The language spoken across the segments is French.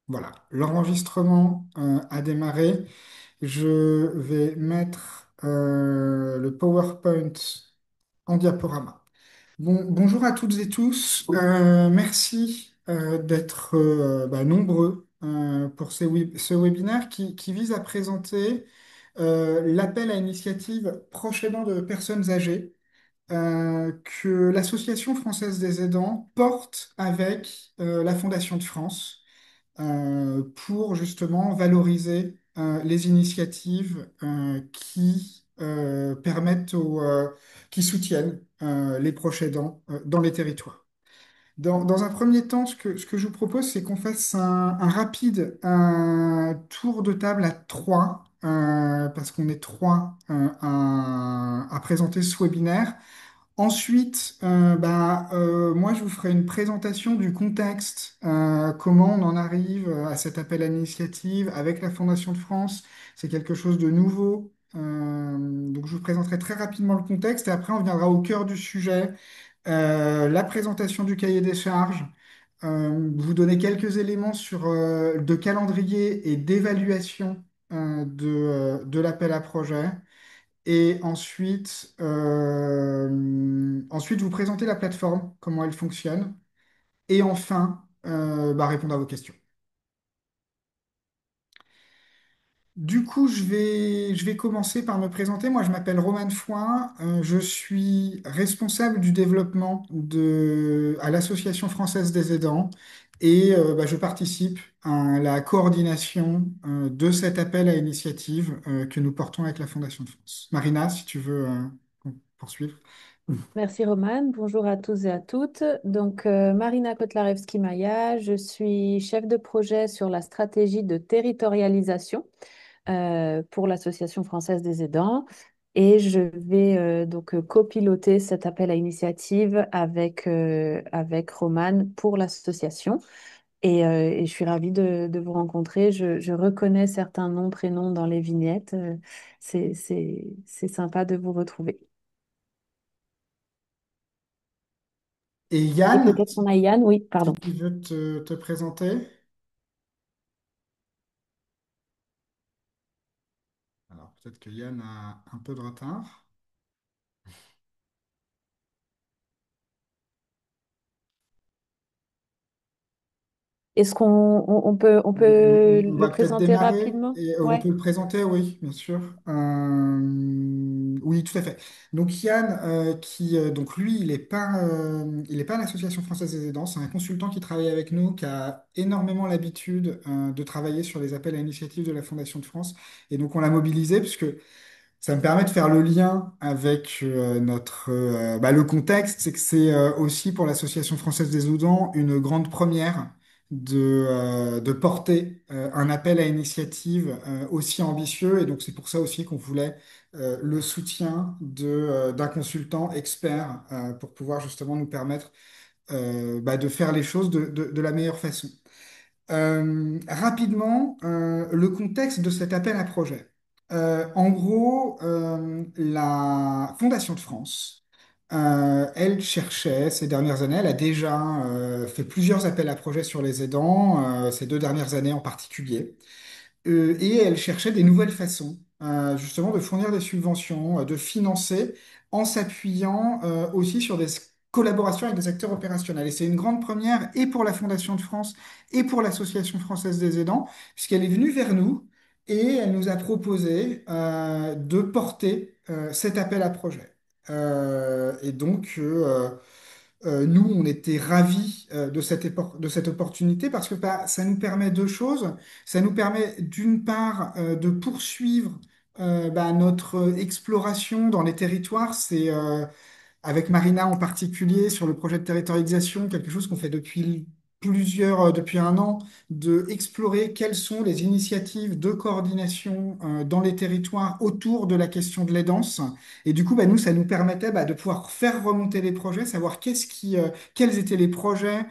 Voilà, l'enregistrement a démarré. Je vais mettre le PowerPoint en diaporama. Bonjour à toutes et tous. Merci d'être nombreux pour ce webinaire qui vise à présenter l'appel à initiative proche aidant de personnes âgées que l'Association française des aidants porte avec la Fondation de France pour justement valoriser les initiatives qui soutiennent les proches aidants dans les territoires. Dans un premier temps, ce que je vous propose, c'est qu'on fasse un rapide tour de table à trois, parce qu'on est trois à présenter ce webinaire. Ensuite, moi, je vous ferai une présentation du contexte, comment on en arrive à cet appel à l'initiative avec la Fondation de France. C'est quelque chose de nouveau. Donc, je vous présenterai très rapidement le contexte et après, on viendra au cœur du sujet, la présentation du cahier des charges, vous donner quelques éléments de calendrier et d'évaluation de l'appel à projet. Et ensuite, vous présentez la plateforme, comment elle fonctionne. Et enfin, répondre à vos questions. Du coup, je vais commencer par me présenter. Moi, je m'appelle Roman Foin. Je suis responsable du développement à l'Association française des aidants. Et je participe à la coordination de cet appel à initiative que nous portons avec la Fondation de France. Marina, si tu veux poursuivre. Merci Romane, bonjour à tous et à toutes. Marina Kotlarewski-Maya, je suis chef de projet sur la stratégie de territorialisation pour l'Association française des aidants et je vais copiloter cet appel à initiative avec Romane pour l'association. Et je suis ravie de vous rencontrer. Je reconnais certains noms, prénoms dans les vignettes. C'est sympa de vous retrouver. Et Et Yann, peut-être on a Yann, oui, si pardon. tu veux te présenter. Alors, peut-être que Yann a un peu de retard. Est-ce qu'on peut On le va peut-être présenter démarrer rapidement? et on Ouais. peut le présenter, oui, bien sûr. Oui, tout à fait. Donc Yann, donc lui, il est pas à l'Association française des aidants, c'est un consultant qui travaille avec nous, qui a énormément l'habitude de travailler sur les appels à initiative de la Fondation de France. Et donc on l'a mobilisé puisque ça me permet de faire le lien avec le contexte, c'est que c'est aussi pour l'Association française des aidants une grande première de porter un appel à initiative aussi ambitieux. Et donc c'est pour ça aussi qu'on voulait le soutien d'un consultant expert pour pouvoir justement nous permettre de faire les choses de la meilleure façon. Rapidement, le contexte de cet appel à projet. En gros, la Fondation de France, elle cherchait ces dernières années, elle a déjà fait plusieurs appels à projets sur les aidants, ces 2 dernières années en particulier. Et elle cherchait des nouvelles façons, justement, de fournir des subventions, de financer, en s'appuyant aussi sur des collaborations avec des acteurs opérationnels. Et c'est une grande première et pour la Fondation de France et pour l'Association française des aidants, puisqu'elle est venue vers nous et elle nous a proposé de porter cet appel à projet. Nous, on était ravis de cette opportunité parce que ça nous permet deux choses. Ça nous permet d'une part de poursuivre notre exploration dans les territoires. C'est avec Marina en particulier sur le projet de territorialisation, quelque chose qu'on fait depuis 1 an, de explorer quelles sont les initiatives de coordination dans les territoires autour de la question de l'aidance. Et du coup, nous, ça nous permettait de pouvoir faire remonter les projets, savoir quels étaient les projets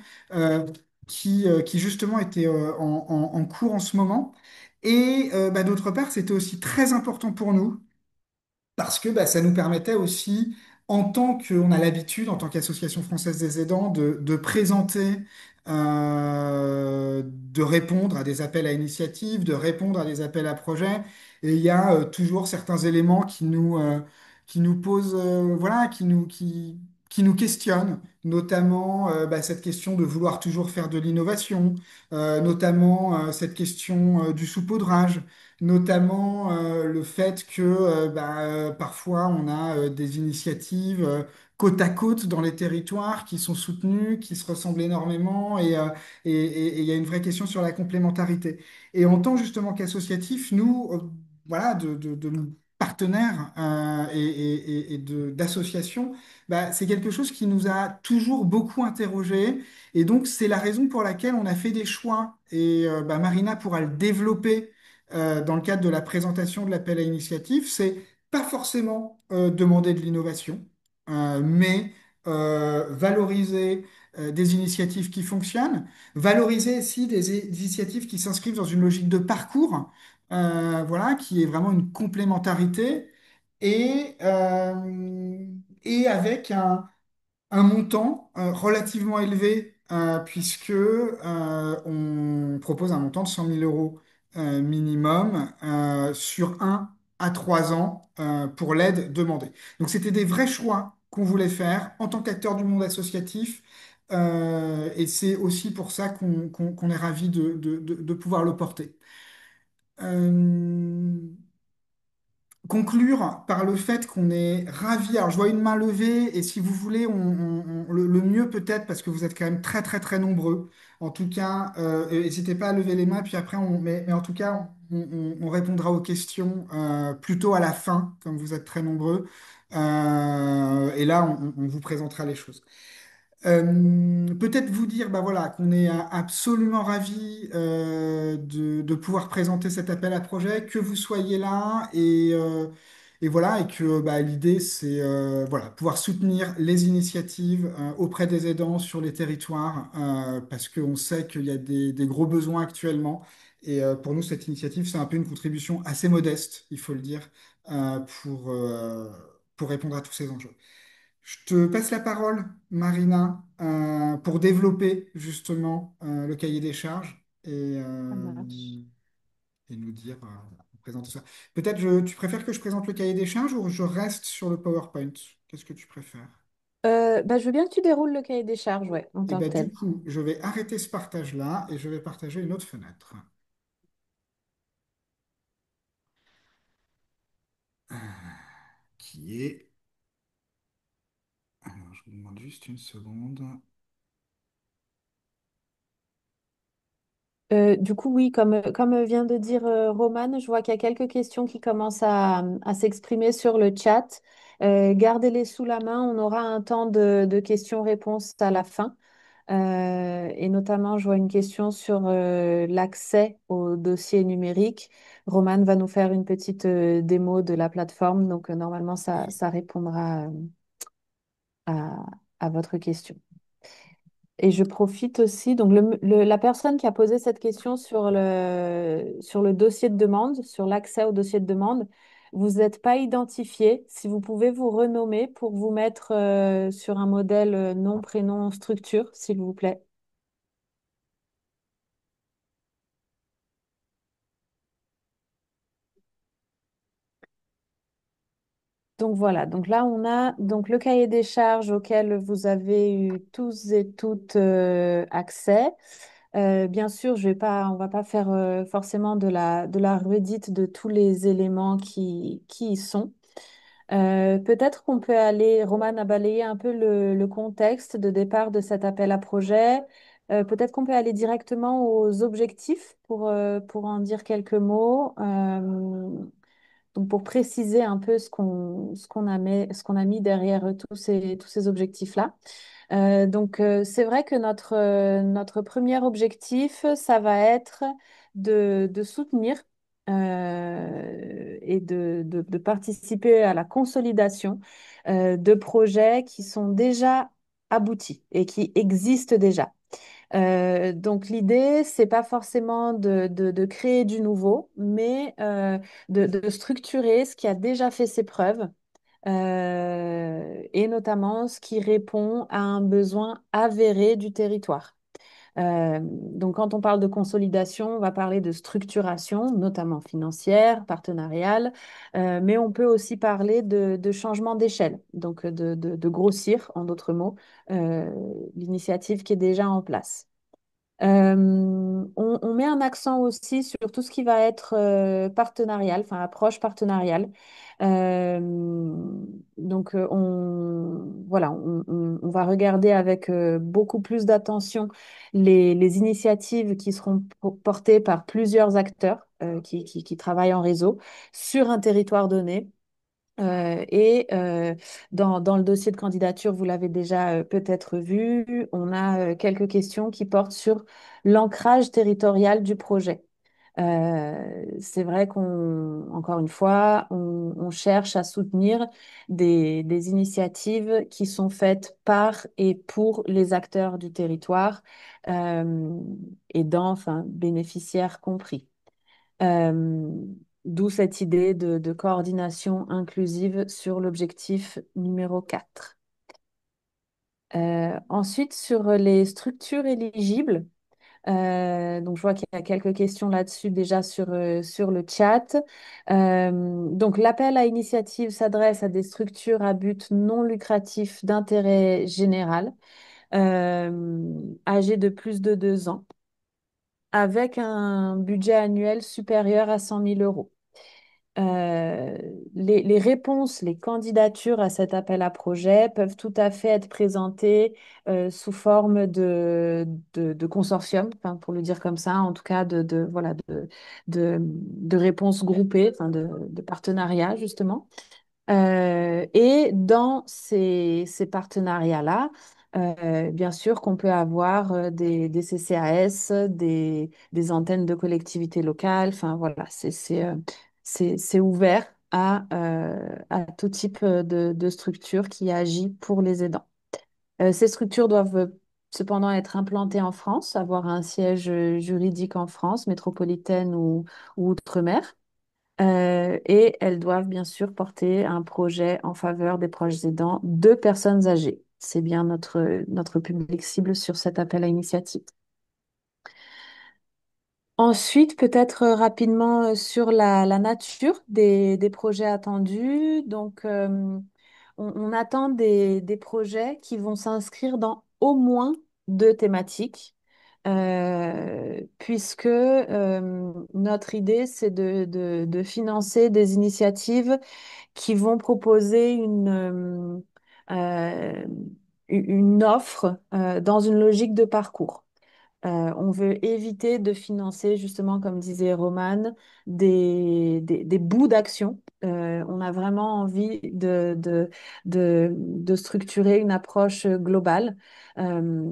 qui justement étaient en cours en ce moment. Et d'autre part, c'était aussi très important pour nous parce que ça nous permettait aussi, en tant qu'on a l'habitude, en tant qu'Association française des aidants, de présenter de répondre à des appels à initiatives, de répondre à des appels à projets. Et il y a toujours certains éléments qui nous posent, voilà, qui nous questionnent, notamment bah, cette question de vouloir toujours faire de l'innovation, notamment cette question du saupoudrage, notamment le fait que bah, parfois on a des initiatives côte à côte dans les territoires qui sont soutenues, qui se ressemblent énormément et il y a une vraie question sur la complémentarité. Et en tant justement qu'associatif, nous, voilà, de partenaires d'associations, bah, c'est quelque chose qui nous a toujours beaucoup interrogés. Et donc, c'est la raison pour laquelle on a fait des choix. Et bah, Marina pourra le développer dans le cadre de la présentation de l'appel à initiative. C'est pas forcément demander de l'innovation mais valoriser des initiatives qui fonctionnent, valoriser aussi des initiatives qui s'inscrivent dans une logique de parcours, voilà, qui est vraiment une complémentarité et avec un montant relativement élevé, puisque on propose un montant de 100 000 euros minimum sur 1 à 3 ans pour l'aide demandée. Donc c'était des vrais choix qu'on voulait faire en tant qu'acteur du monde associatif. Et c'est aussi pour ça qu'on est ravi de pouvoir le porter. Euh, Conclure par le fait qu'on est ravi. Alors, je vois une main levée, et si vous voulez, le mieux peut-être, parce que vous êtes quand même très, très, très nombreux. En tout cas, n'hésitez pas à lever les mains, puis après, mais en tout cas, on répondra aux questions plutôt à la fin, comme vous êtes très nombreux. Et là, on vous présentera les choses. Peut-être vous dire bah voilà, qu'on est absolument ravis de pouvoir présenter cet appel à projet, que vous soyez là et voilà, et que bah, l'idée c'est voilà, pouvoir soutenir les initiatives auprès des aidants sur les territoires parce qu'on sait qu'il y a des gros besoins actuellement. Et pour nous, cette initiative, c'est un peu une contribution assez modeste, il faut le dire, euh, pour, euh, pour répondre à tous ces enjeux. Je te passe la parole, Marina, pour développer justement le cahier des charges Ça marche. et nous dire, présenter ça. Peut-être tu préfères que je présente le cahier des charges ou je reste sur le PowerPoint? Qu'est-ce que tu préfères? Bah, je veux bien que tu déroules le cahier des charges, ouais, en Et tant que bien du tel. coup, je vais arrêter ce partage-là et je vais partager une autre fenêtre qui est... Alors, je vous demande juste une seconde. Du coup, oui, comme vient de dire Romane, je vois qu'il y a quelques questions qui commencent à s'exprimer sur le chat. Gardez-les sous la main, on aura un temps de questions-réponses à la fin. Et notamment, je vois une question sur l'accès au dossier numérique. Romane va nous faire une petite démo de la plateforme, donc normalement, ça répondra à, à votre question. Et je profite aussi, donc la personne qui a posé cette question sur le dossier de demande, sur l'accès au dossier de demande, vous n'êtes pas identifié. Si vous pouvez vous renommer pour vous mettre sur un modèle nom, prénom, structure, s'il vous plaît. Donc voilà, donc là on a donc le cahier des charges auquel vous avez eu tous et toutes accès. Bien sûr, on va pas faire forcément de la redite de tous les éléments qui y sont. Peut-être qu'on peut aller, Roman a balayé un peu le contexte de départ de cet appel à projet. Peut-être qu'on peut aller directement aux objectifs pour en dire quelques mots. Donc pour préciser un peu ce qu'on a mis derrière tous ces objectifs-là. C'est vrai que notre premier objectif, ça va être de soutenir et de participer à la consolidation de projets qui sont déjà aboutis et qui existent déjà. Donc l'idée, c'est pas forcément de créer du nouveau, mais de structurer ce qui a déjà fait ses preuves et notamment ce qui répond à un besoin avéré du territoire. Donc, quand on parle de consolidation, on va parler de structuration, notamment financière, partenariale, mais on peut aussi parler de changement d'échelle, donc de grossir, en d'autres mots, euh, l'initiative qui est déjà en place. On met un accent aussi sur tout ce qui va être partenarial, enfin approche partenariale. Euh, voilà, on va regarder avec beaucoup plus d'attention les initiatives qui seront portées par plusieurs acteurs qui travaillent en réseau sur un territoire donné. Dans le dossier de candidature, vous l'avez déjà peut-être vu, on a quelques questions qui portent sur l'ancrage territorial du projet. C'est vrai encore une fois, on cherche à soutenir des initiatives qui sont faites par et pour les acteurs du territoire, euh, enfin, bénéficiaires compris. Euh, D'où cette idée de coordination inclusive sur l'objectif numéro 4. Ensuite, sur les structures éligibles, donc je vois qu'il y a quelques questions là-dessus déjà sur le chat. Donc l'appel à initiative s'adresse à des structures à but non lucratif d'intérêt général, âgées de plus de 2 ans, avec un budget annuel supérieur à 100 000 euros. Euh, les réponses, les candidatures à cet appel à projet peuvent tout à fait être présentées sous forme de consortium, enfin, pour le dire comme ça, en tout cas voilà, de réponses groupées, enfin, de partenariats justement. Et dans ces partenariats-là, bien sûr qu'on peut avoir des CCAS, des antennes de collectivités locales. Enfin voilà, c'est ouvert à tout type de structure qui agit pour les aidants. Ces structures doivent cependant être implantées en France, avoir un siège juridique en France, métropolitaine ou outre-mer. Et elles doivent bien sûr porter un projet en faveur des proches aidants de personnes âgées. C'est bien notre public cible sur cet appel à initiative. Ensuite, peut-être rapidement sur la nature des projets attendus. Donc, on attend des projets qui vont s'inscrire dans au moins 2 thématiques, puisque notre idée, c'est de financer des initiatives qui vont proposer euh, une offre dans une logique de parcours. On veut éviter de financer, justement, comme disait Romane, des bouts d'action. On a vraiment envie de structurer une approche globale. Euh,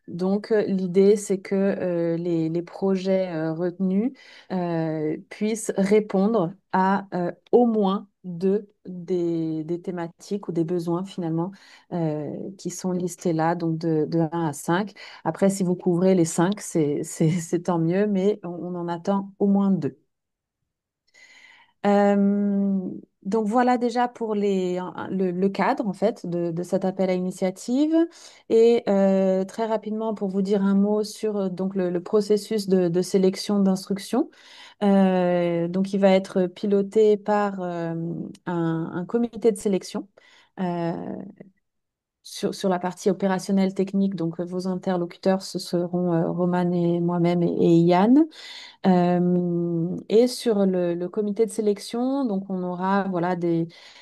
donc, l'idée, c'est que les projets retenus puissent répondre à au moins des thématiques ou des besoins, finalement, qui sont listés là, donc de 1 à 5. Après, si vous couvrez les 5, c'est tant mieux, mais on en attend au moins 2. Euh, donc voilà déjà pour le cadre en fait de cet appel à initiative. Et très rapidement pour vous dire un mot sur donc le processus de sélection d'instruction. Donc il va être piloté par un comité de sélection. Euh, sur la partie opérationnelle technique, donc vos interlocuteurs, ce seront Roman et moi-même et Yann. Et sur le comité de sélection, donc on aura voilà,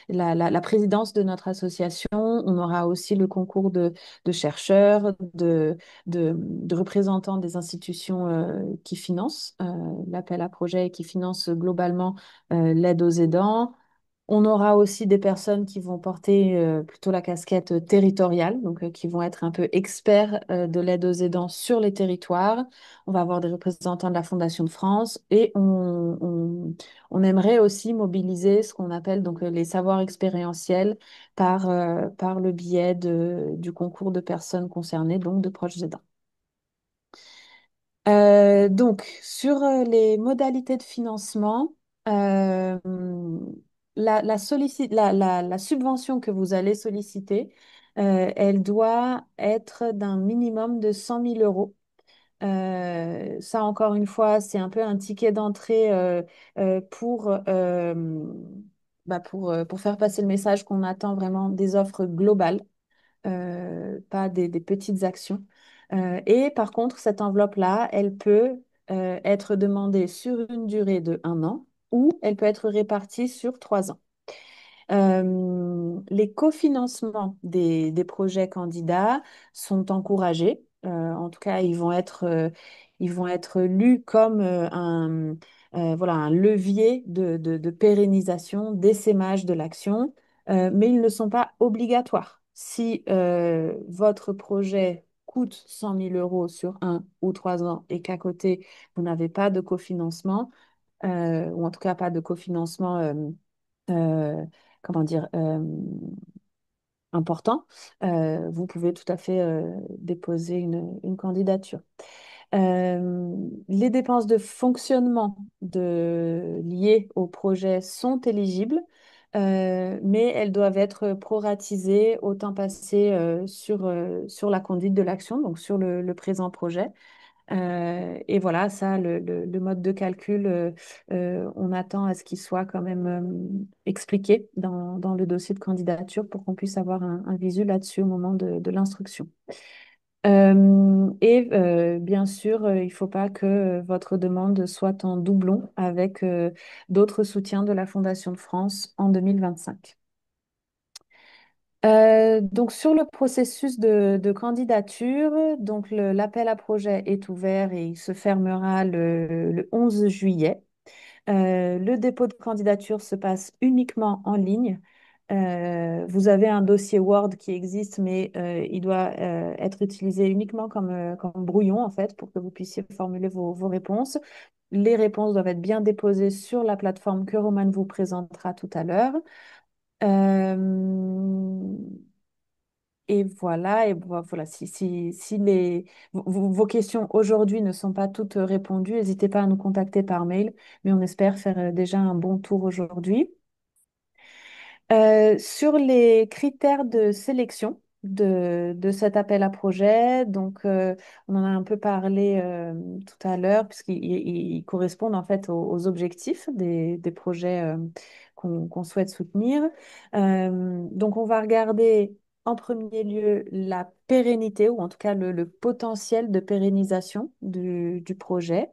la présidence de notre association, on aura aussi le concours de chercheurs, de représentants des institutions qui financent l'appel à projet et qui financent globalement l'aide aux aidants. On aura aussi des personnes qui vont porter plutôt la casquette territoriale, donc qui vont être un peu experts de l'aide aux aidants sur les territoires. On va avoir des représentants de la Fondation de France et on aimerait aussi mobiliser ce qu'on appelle donc les savoirs expérientiels par le biais du concours de personnes concernées, donc de proches aidants. Donc, sur les modalités de financement, euh, la subvention que vous allez solliciter, elle doit être d'un minimum de 100 000 euros Ça, encore une fois, c'est un peu un ticket d'entrée pour faire passer le message qu'on attend vraiment des offres globales, pas des petites actions. Et par contre, cette enveloppe-là, elle peut être demandée sur une durée de 1 an ou elle peut être répartie sur 3 ans. Les cofinancements des projets candidats sont encouragés. En tout cas, ils vont être lus comme voilà, un levier de pérennisation, d'essaimage de l'action, mais ils ne sont pas obligatoires. Si votre projet coûte 100 000 € sur 1 ou 3 ans et qu'à côté, vous n'avez pas de cofinancement, ou en tout cas pas de cofinancement euh, comment dire, important, vous pouvez tout à fait déposer une candidature. Les dépenses de fonctionnement liées au projet sont éligibles, mais elles doivent être proratisées au temps passé sur la conduite de l'action, donc sur le présent projet. Et voilà, ça, le mode de calcul, on attend à ce qu'il soit quand même expliqué dans le dossier de candidature pour qu'on puisse avoir un visu là-dessus au moment de l'instruction. Bien sûr, il ne faut pas que votre demande soit en doublon avec d'autres soutiens de la Fondation de France en 2025. Donc sur le processus de candidature, donc l'appel à projet est ouvert et il se fermera le 11 juillet. Le dépôt de candidature se passe uniquement en ligne. Vous avez un dossier Word qui existe, mais il doit être utilisé uniquement comme brouillon en fait pour que vous puissiez formuler vos réponses. Les réponses doivent être bien déposées sur la plateforme que Roman vous présentera tout à l'heure. Euh, et voilà, voilà, si vos questions aujourd'hui ne sont pas toutes répondues, n'hésitez pas à nous contacter par mail, mais on espère faire déjà un bon tour aujourd'hui. Sur les critères de sélection de cet appel à projet, donc on en a un peu parlé tout à l'heure, puisqu'ils correspondent en fait aux objectifs des projets qu'on souhaite soutenir. Donc on va regarder en premier lieu la pérennité, ou en tout cas le potentiel de pérennisation du projet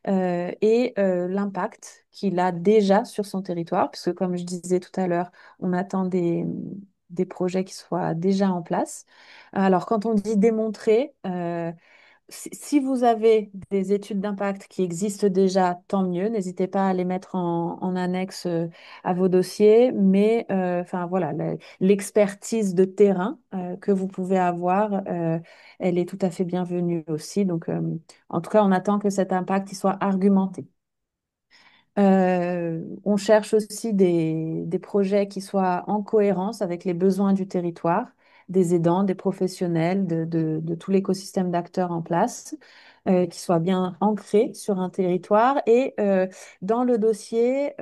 et l'impact qu'il a déjà sur son territoire, puisque comme je disais tout à l'heure, on attend des projets qui soient déjà en place. Alors, quand on dit démontrer, si vous avez des études d'impact qui existent déjà, tant mieux. N'hésitez pas à les mettre en annexe à vos dossiers. Mais enfin voilà, l'expertise de terrain que vous pouvez avoir, elle est tout à fait bienvenue aussi. Donc, en tout cas, on attend que cet impact il soit argumenté. On cherche aussi des projets qui soient en cohérence avec les besoins du territoire, des aidants, des professionnels, de tout l'écosystème d'acteurs en place, qui soient bien ancrés sur un territoire et dans le dossier,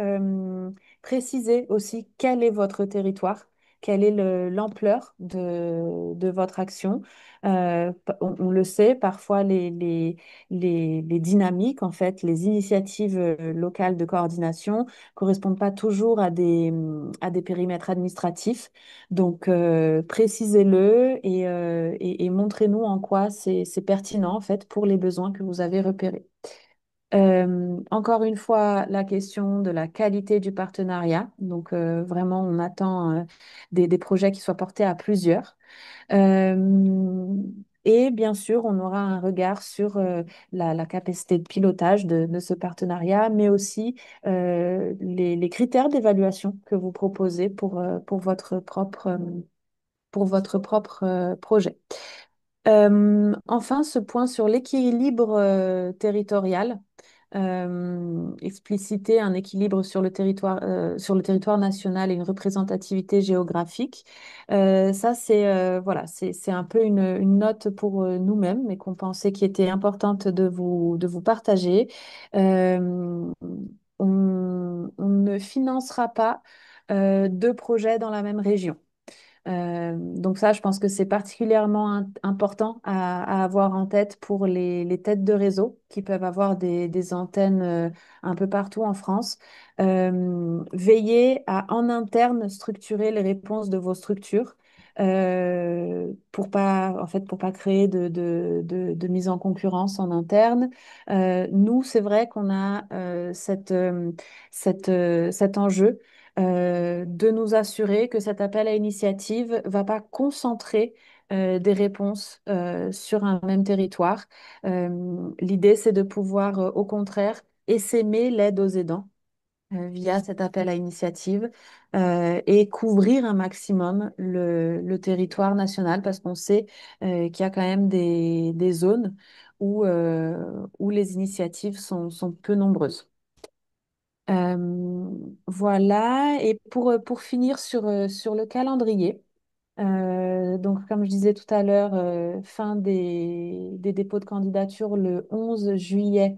préciser aussi quel est votre territoire, quelle est l'ampleur de votre action. On le sait, parfois les dynamiques, en fait, les initiatives locales de coordination correspondent pas toujours à des périmètres administratifs. Donc, précisez-le et montrez-nous en quoi c'est pertinent, en fait, pour les besoins que vous avez repérés. Encore une fois, la question de la qualité du partenariat. Donc, vraiment, on attend des projets qui soient portés à plusieurs. Euh, et bien sûr, on aura un regard sur la capacité de pilotage de ce partenariat, mais aussi les critères d'évaluation que vous proposez pour votre propre projet. Enfin, ce point sur l'équilibre territorial, expliciter un équilibre sur le territoire national et une représentativité géographique. Ça, c'est voilà, c'est un peu une note pour nous-mêmes, mais qu'on pensait qui était importante de vous partager. Euh, on ne financera pas deux projets dans la même région. Donc ça, je pense que c'est particulièrement important à avoir en tête pour les têtes de réseau qui peuvent avoir des antennes un peu partout en France. Veillez à en interne structurer les réponses de vos structures. Pour pas, en fait, pour pas créer de mise en concurrence en interne. Nous, c'est vrai qu'on a cet enjeu de nous assurer que cet appel à initiative va pas concentrer des réponses sur un même territoire. L'idée, c'est de pouvoir, au contraire, essaimer l'aide aux aidants via cet appel à initiative et couvrir un maximum le territoire national parce qu'on sait qu'il y a quand même des zones où les initiatives sont peu nombreuses. Voilà, et pour finir sur le calendrier, donc comme je disais tout à l'heure, fin des dépôts de candidature le 11 juillet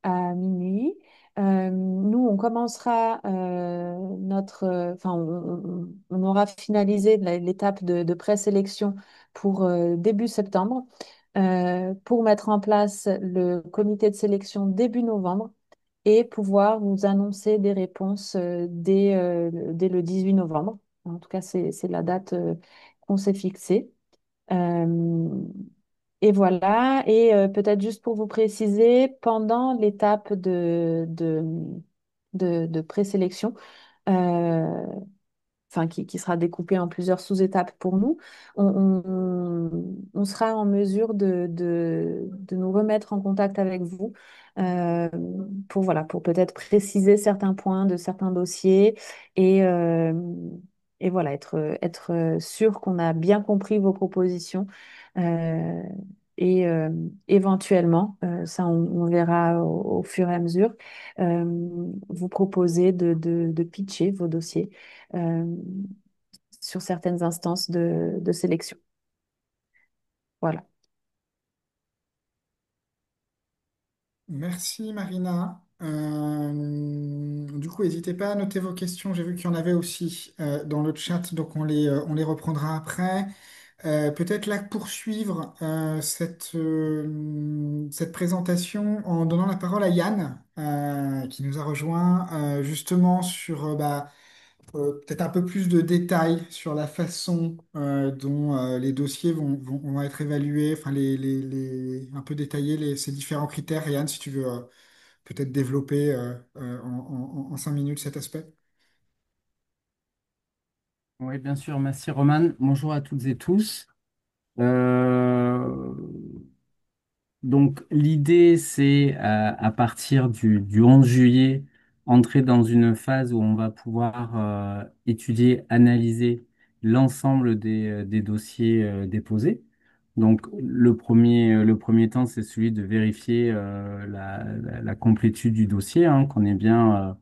à minuit. Nous, on commencera enfin, on aura finalisé l'étape de présélection pour début septembre, pour mettre en place le comité de sélection début novembre et pouvoir vous annoncer des réponses dès le 18 novembre. En tout cas, c'est la date qu'on s'est fixée. Euh, et voilà, et peut-être juste pour vous préciser, pendant l'étape de présélection, euh, enfin qui sera découpée en plusieurs sous-étapes pour nous, on sera en mesure de nous remettre en contact avec vous euh, voilà, pour peut-être préciser certains points de certains dossiers et, euh, et voilà, être sûr qu'on a bien compris vos propositions. euh, et éventuellement, ça on verra au fur et à mesure, euh, vous proposer de pitcher vos dossiers euh, sur certaines instances de sélection. Voilà. Merci Marina. Du coup, n'hésitez pas à noter vos questions. J'ai vu qu'il y en avait aussi dans le chat, donc on les reprendra après. Peut-être là poursuivre cette présentation en donnant la parole à Yann, qui nous a rejoint justement sur peut-être un peu plus de détails sur la façon dont les dossiers vont être évalués, enfin un peu détailler ces différents critères. Yann, si tu veux peut-être développer en 5 minutes cet aspect. Oui, bien sûr. Merci, Roman. Bonjour à toutes et tous. Euh, donc, l'idée, c'est à partir du 11 juillet, entrer dans une phase où on va pouvoir étudier, analyser l'ensemble des dossiers déposés. Donc, le premier temps, c'est celui de vérifier la complétude du dossier, hein, qu'on ait bien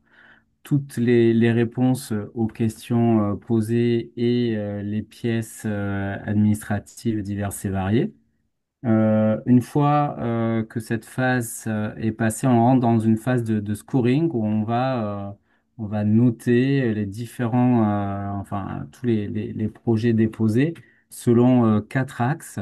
toutes les réponses aux questions posées et les pièces administratives diverses et variées. Une fois que cette phase est passée, on rentre dans une phase de scoring où on va noter les différents, enfin, tous les projets déposés selon quatre axes.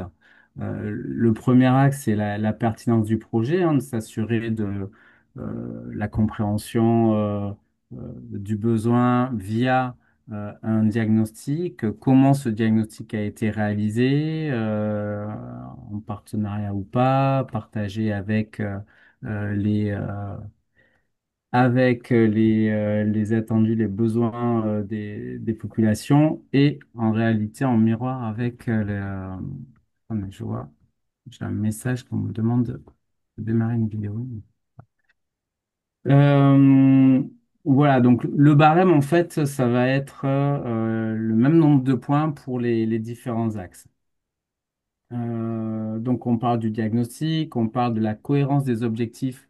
Le premier axe, c'est la pertinence du projet, hein, de s'assurer de la compréhension du besoin via un diagnostic, comment ce diagnostic a été réalisé, en partenariat ou pas, partagé avec les attendus, les besoins des populations et en réalité en miroir avec attendez, je vois, j'ai un message qu'on me demande de démarrer une vidéo. Euh, voilà, donc le barème, en fait, ça va être le même nombre de points pour les différents axes. Donc, on parle du diagnostic, on parle de la cohérence des objectifs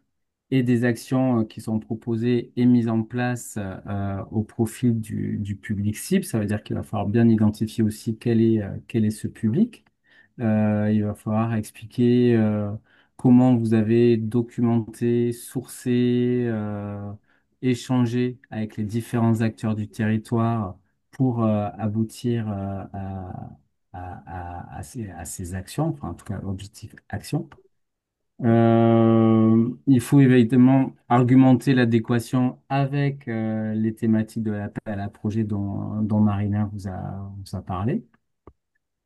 et des actions qui sont proposées et mises en place au profil du public cible. Ça veut dire qu'il va falloir bien identifier aussi quel est ce public. Il va falloir expliquer comment vous avez documenté, sourcé, échangé avec les différents acteurs du territoire pour aboutir à ces actions, enfin en tout cas objectif action. Il faut évidemment argumenter l'adéquation avec les thématiques de l'appel à projet dont Marina vous a parlé.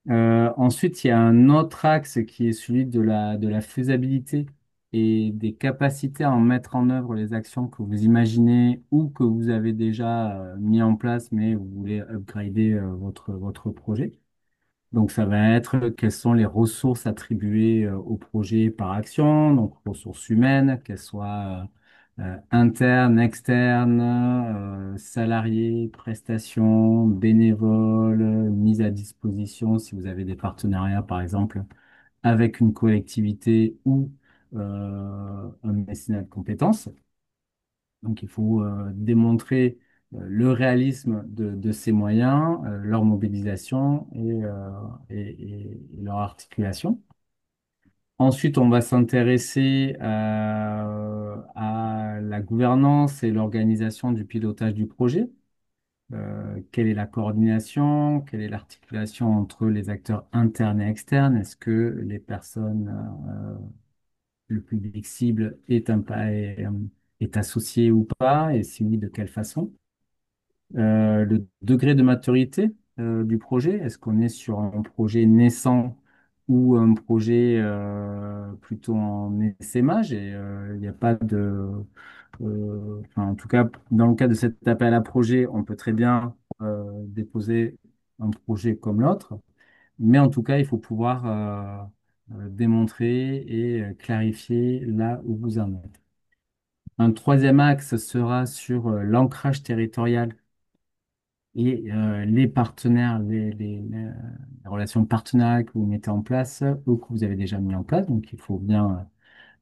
Ensuite, il y a un autre axe qui est celui de la faisabilité et des capacités à en mettre en œuvre les actions que vous imaginez ou que vous avez déjà mis en place, mais vous voulez upgrader votre projet. Donc, ça va être quelles sont les ressources attribuées au projet par action, donc ressources humaines, qu'elles soient internes, externes, salariés, prestations, bénévoles, mise à disposition si vous avez des partenariats, par exemple, avec une collectivité ou un mécénat de compétences. Donc, il faut démontrer le réalisme de ces moyens, leur mobilisation et leur articulation. Ensuite, on va s'intéresser à la gouvernance et l'organisation du pilotage du projet. Quelle est la coordination? Quelle est l'articulation entre les acteurs internes et externes? Est-ce que les personnes, le public cible est associé ou pas? Et si oui, de quelle façon? Le degré de maturité du projet, est-ce qu'on est sur un projet naissant ou un projet plutôt en essaimage et il n'y a pas de... enfin, en tout cas, dans le cas de cet appel à projet, on peut très bien déposer un projet comme l'autre, mais en tout cas, il faut pouvoir démontrer et clarifier là où vous en êtes. Un troisième axe sera sur l'ancrage territorial et les partenaires, les relations partenariales que vous mettez en place ou que vous avez déjà mis en place. Donc, il faut bien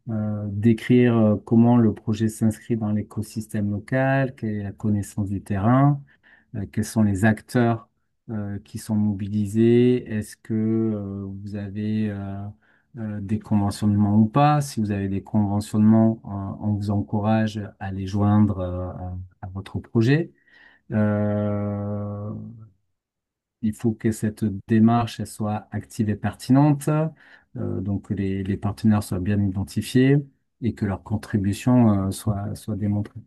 décrire comment le projet s'inscrit dans l'écosystème local, quelle est la connaissance du terrain, quels sont les acteurs qui sont mobilisés, est-ce que vous avez des conventionnements ou pas. Si vous avez des conventionnements, on vous encourage à les joindre à votre projet. Euh, il faut que cette démarche elle soit active et pertinente, donc que les partenaires soient bien identifiés et que leur contribution soit démontrée.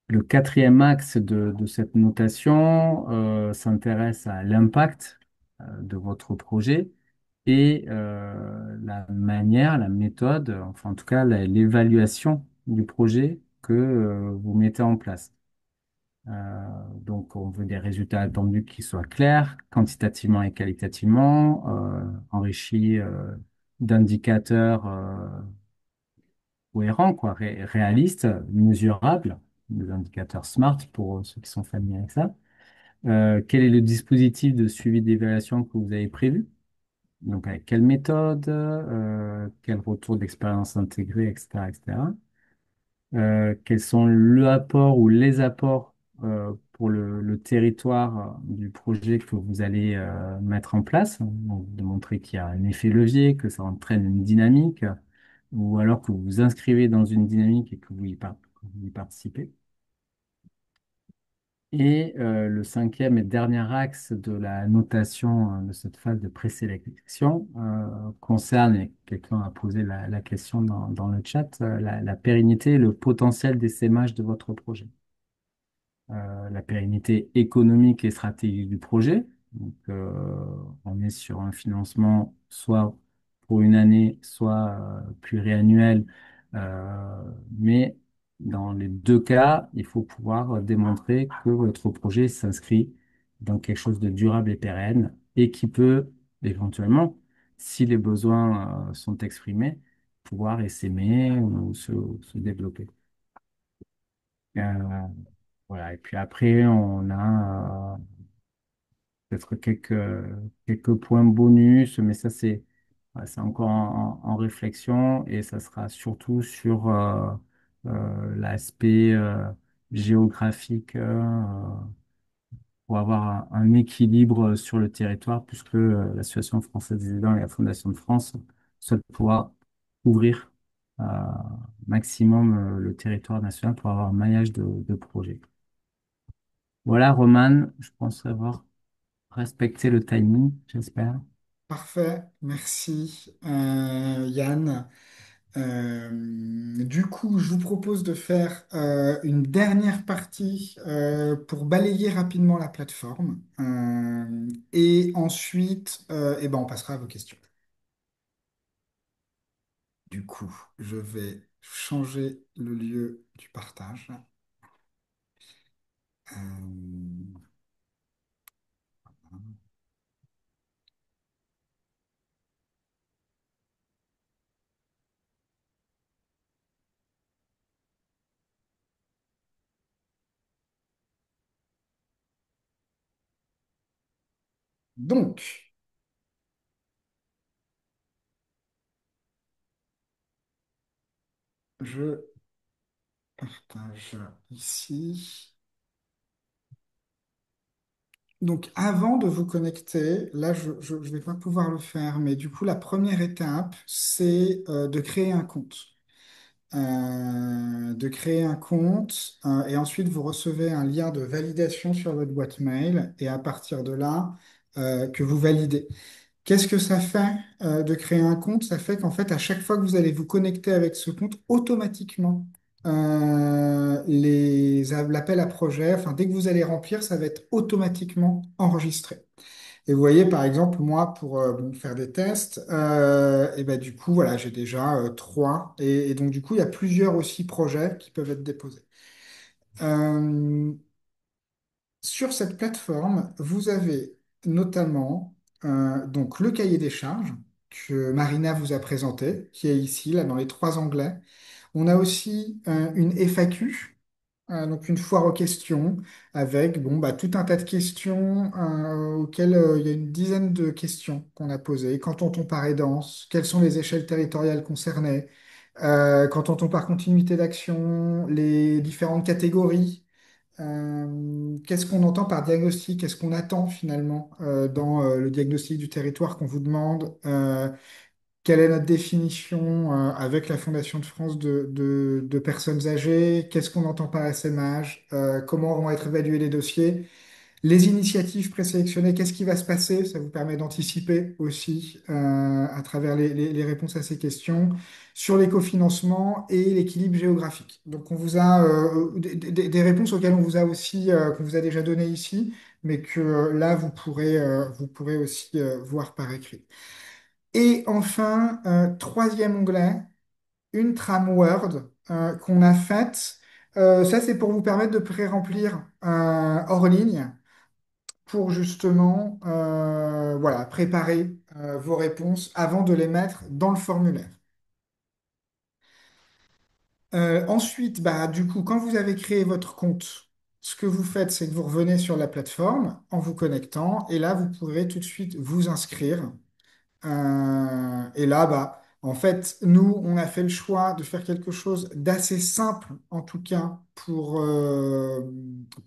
Le quatrième axe de cette notation s'intéresse à l'impact de votre projet et la manière, la méthode, enfin en tout cas l'évaluation du projet que vous mettez en place. Donc, on veut des résultats attendus qui soient clairs, quantitativement et qualitativement, enrichis d'indicateurs cohérents, quoi, réalistes, mesurables, des indicateurs SMART pour ceux qui sont familiers avec ça. Quel est le dispositif de suivi d'évaluation que vous avez prévu? Donc, avec quelle méthode, quel retour d'expérience intégré, etc., etc. Quels sont le apport ou les apports pour le territoire du projet que vous allez mettre en place, donc de montrer qu'il y a un effet levier, que ça entraîne une dynamique, ou alors que vous vous inscrivez dans une dynamique et que vous y participez. Et le cinquième et dernier axe de la notation de cette phase de présélection concerne, et quelqu'un a posé la question dans le chat, la pérennité et le potentiel d'essaimage de votre projet. La pérennité économique et stratégique du projet. Donc, on est sur un financement soit pour une année, soit pluriannuel. Mais dans les deux cas, il faut pouvoir démontrer que votre projet s'inscrit dans quelque chose de durable et pérenne et qui peut éventuellement, si les besoins sont exprimés, pouvoir essaimer ou se développer. Euh, voilà, et puis après, on a peut-être quelques points bonus, mais ça, c'est encore en réflexion et ça sera surtout sur l'aspect géographique pour avoir un équilibre sur le territoire, puisque l'Association française des aidants et la Fondation de France souhaitent pouvoir couvrir euh, maximum le territoire national pour avoir un maillage de projets. Voilà, Roman, je pense avoir respecté le timing, j'espère. Parfait, merci Yann. Du coup, je vous propose de faire une dernière partie pour balayer rapidement la plateforme. Et ensuite, eh ben, on passera à vos questions. Du coup, je vais changer le lieu du partage. Euh, donc, je partage ici. Donc, avant de vous connecter, là, je ne vais pas pouvoir le faire, mais du coup, la première étape, c'est de créer un compte. Et ensuite, vous recevez un lien de validation sur votre boîte mail, et à partir de là, que vous validez. Qu'est-ce que ça fait de créer un compte? Ça fait qu'en fait, à chaque fois que vous allez vous connecter avec ce compte, automatiquement, l'appel à projet, enfin, dès que vous allez remplir, ça va être automatiquement enregistré. Et vous voyez, par exemple, moi, pour bon, faire des tests, et ben, du coup, voilà, j'ai déjà trois. Et donc, du coup, il y a plusieurs aussi projets qui peuvent être déposés. Euh, sur cette plateforme, vous avez notamment donc le cahier des charges que Marina vous a présenté, qui est ici, là, dans les trois onglets. On a aussi une FAQ, donc une foire aux questions, avec bon, bah, tout un tas de questions auxquelles il y a une dizaine de questions qu'on a posées. Quand on par aidance? Quelles sont les échelles territoriales concernées? Quand on par continuité d'action? Les différentes catégories? Qu'est-ce qu'on entend par diagnostic? Qu'est-ce qu'on attend finalement dans le diagnostic du territoire qu'on vous demande? Quelle est notre définition avec la Fondation de France de personnes âgées? Qu'est-ce qu'on entend par SMH? Comment vont être évalués les dossiers? Les initiatives présélectionnées, qu'est-ce qui va se passer? Ça vous permet d'anticiper aussi à travers les réponses à ces questions sur l'écofinancement et l'équilibre géographique. Donc, on vous a des réponses auxquelles on vous a aussi, qu'on vous a déjà données ici, mais que là, vous pourrez aussi voir par écrit. Et enfin, troisième onglet, une trame Word qu'on a faite. Ça, c'est pour vous permettre de pré-remplir hors ligne pour justement voilà, préparer vos réponses avant de les mettre dans le formulaire. Ensuite, bah, du coup, quand vous avez créé votre compte, ce que vous faites, c'est que vous revenez sur la plateforme en vous connectant et là, vous pourrez tout de suite vous inscrire. Et là, bah, en fait, nous, on a fait le choix de faire quelque chose d'assez simple, en tout cas, pour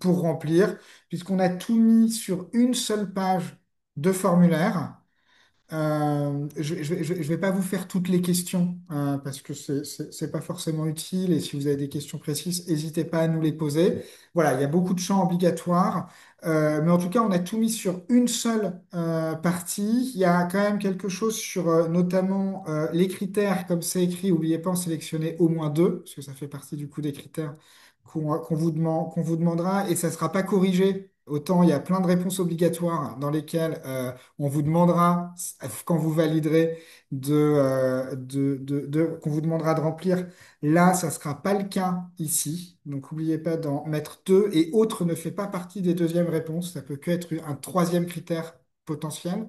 remplir, puisqu'on a tout mis sur une seule page de formulaire. Je vais pas vous faire toutes les questions parce que c'est pas forcément utile et si vous avez des questions précises, n'hésitez pas à nous les poser. Voilà, il y a beaucoup de champs obligatoires, mais en tout cas, on a tout mis sur une seule partie. Il y a quand même quelque chose sur notamment les critères, comme c'est écrit. N'oubliez pas en sélectionner au moins deux, parce que ça fait partie du coup des critères qu'on vous demandera et ça sera pas corrigé. Autant il y a plein de réponses obligatoires dans lesquelles on vous demandera, quand vous validerez, qu'on vous demandera de remplir. Là, ça ne sera pas le cas ici. Donc, n'oubliez pas d'en mettre deux. Et autre ne fait pas partie des deuxièmes réponses. Ça peut que être un troisième critère potentiel.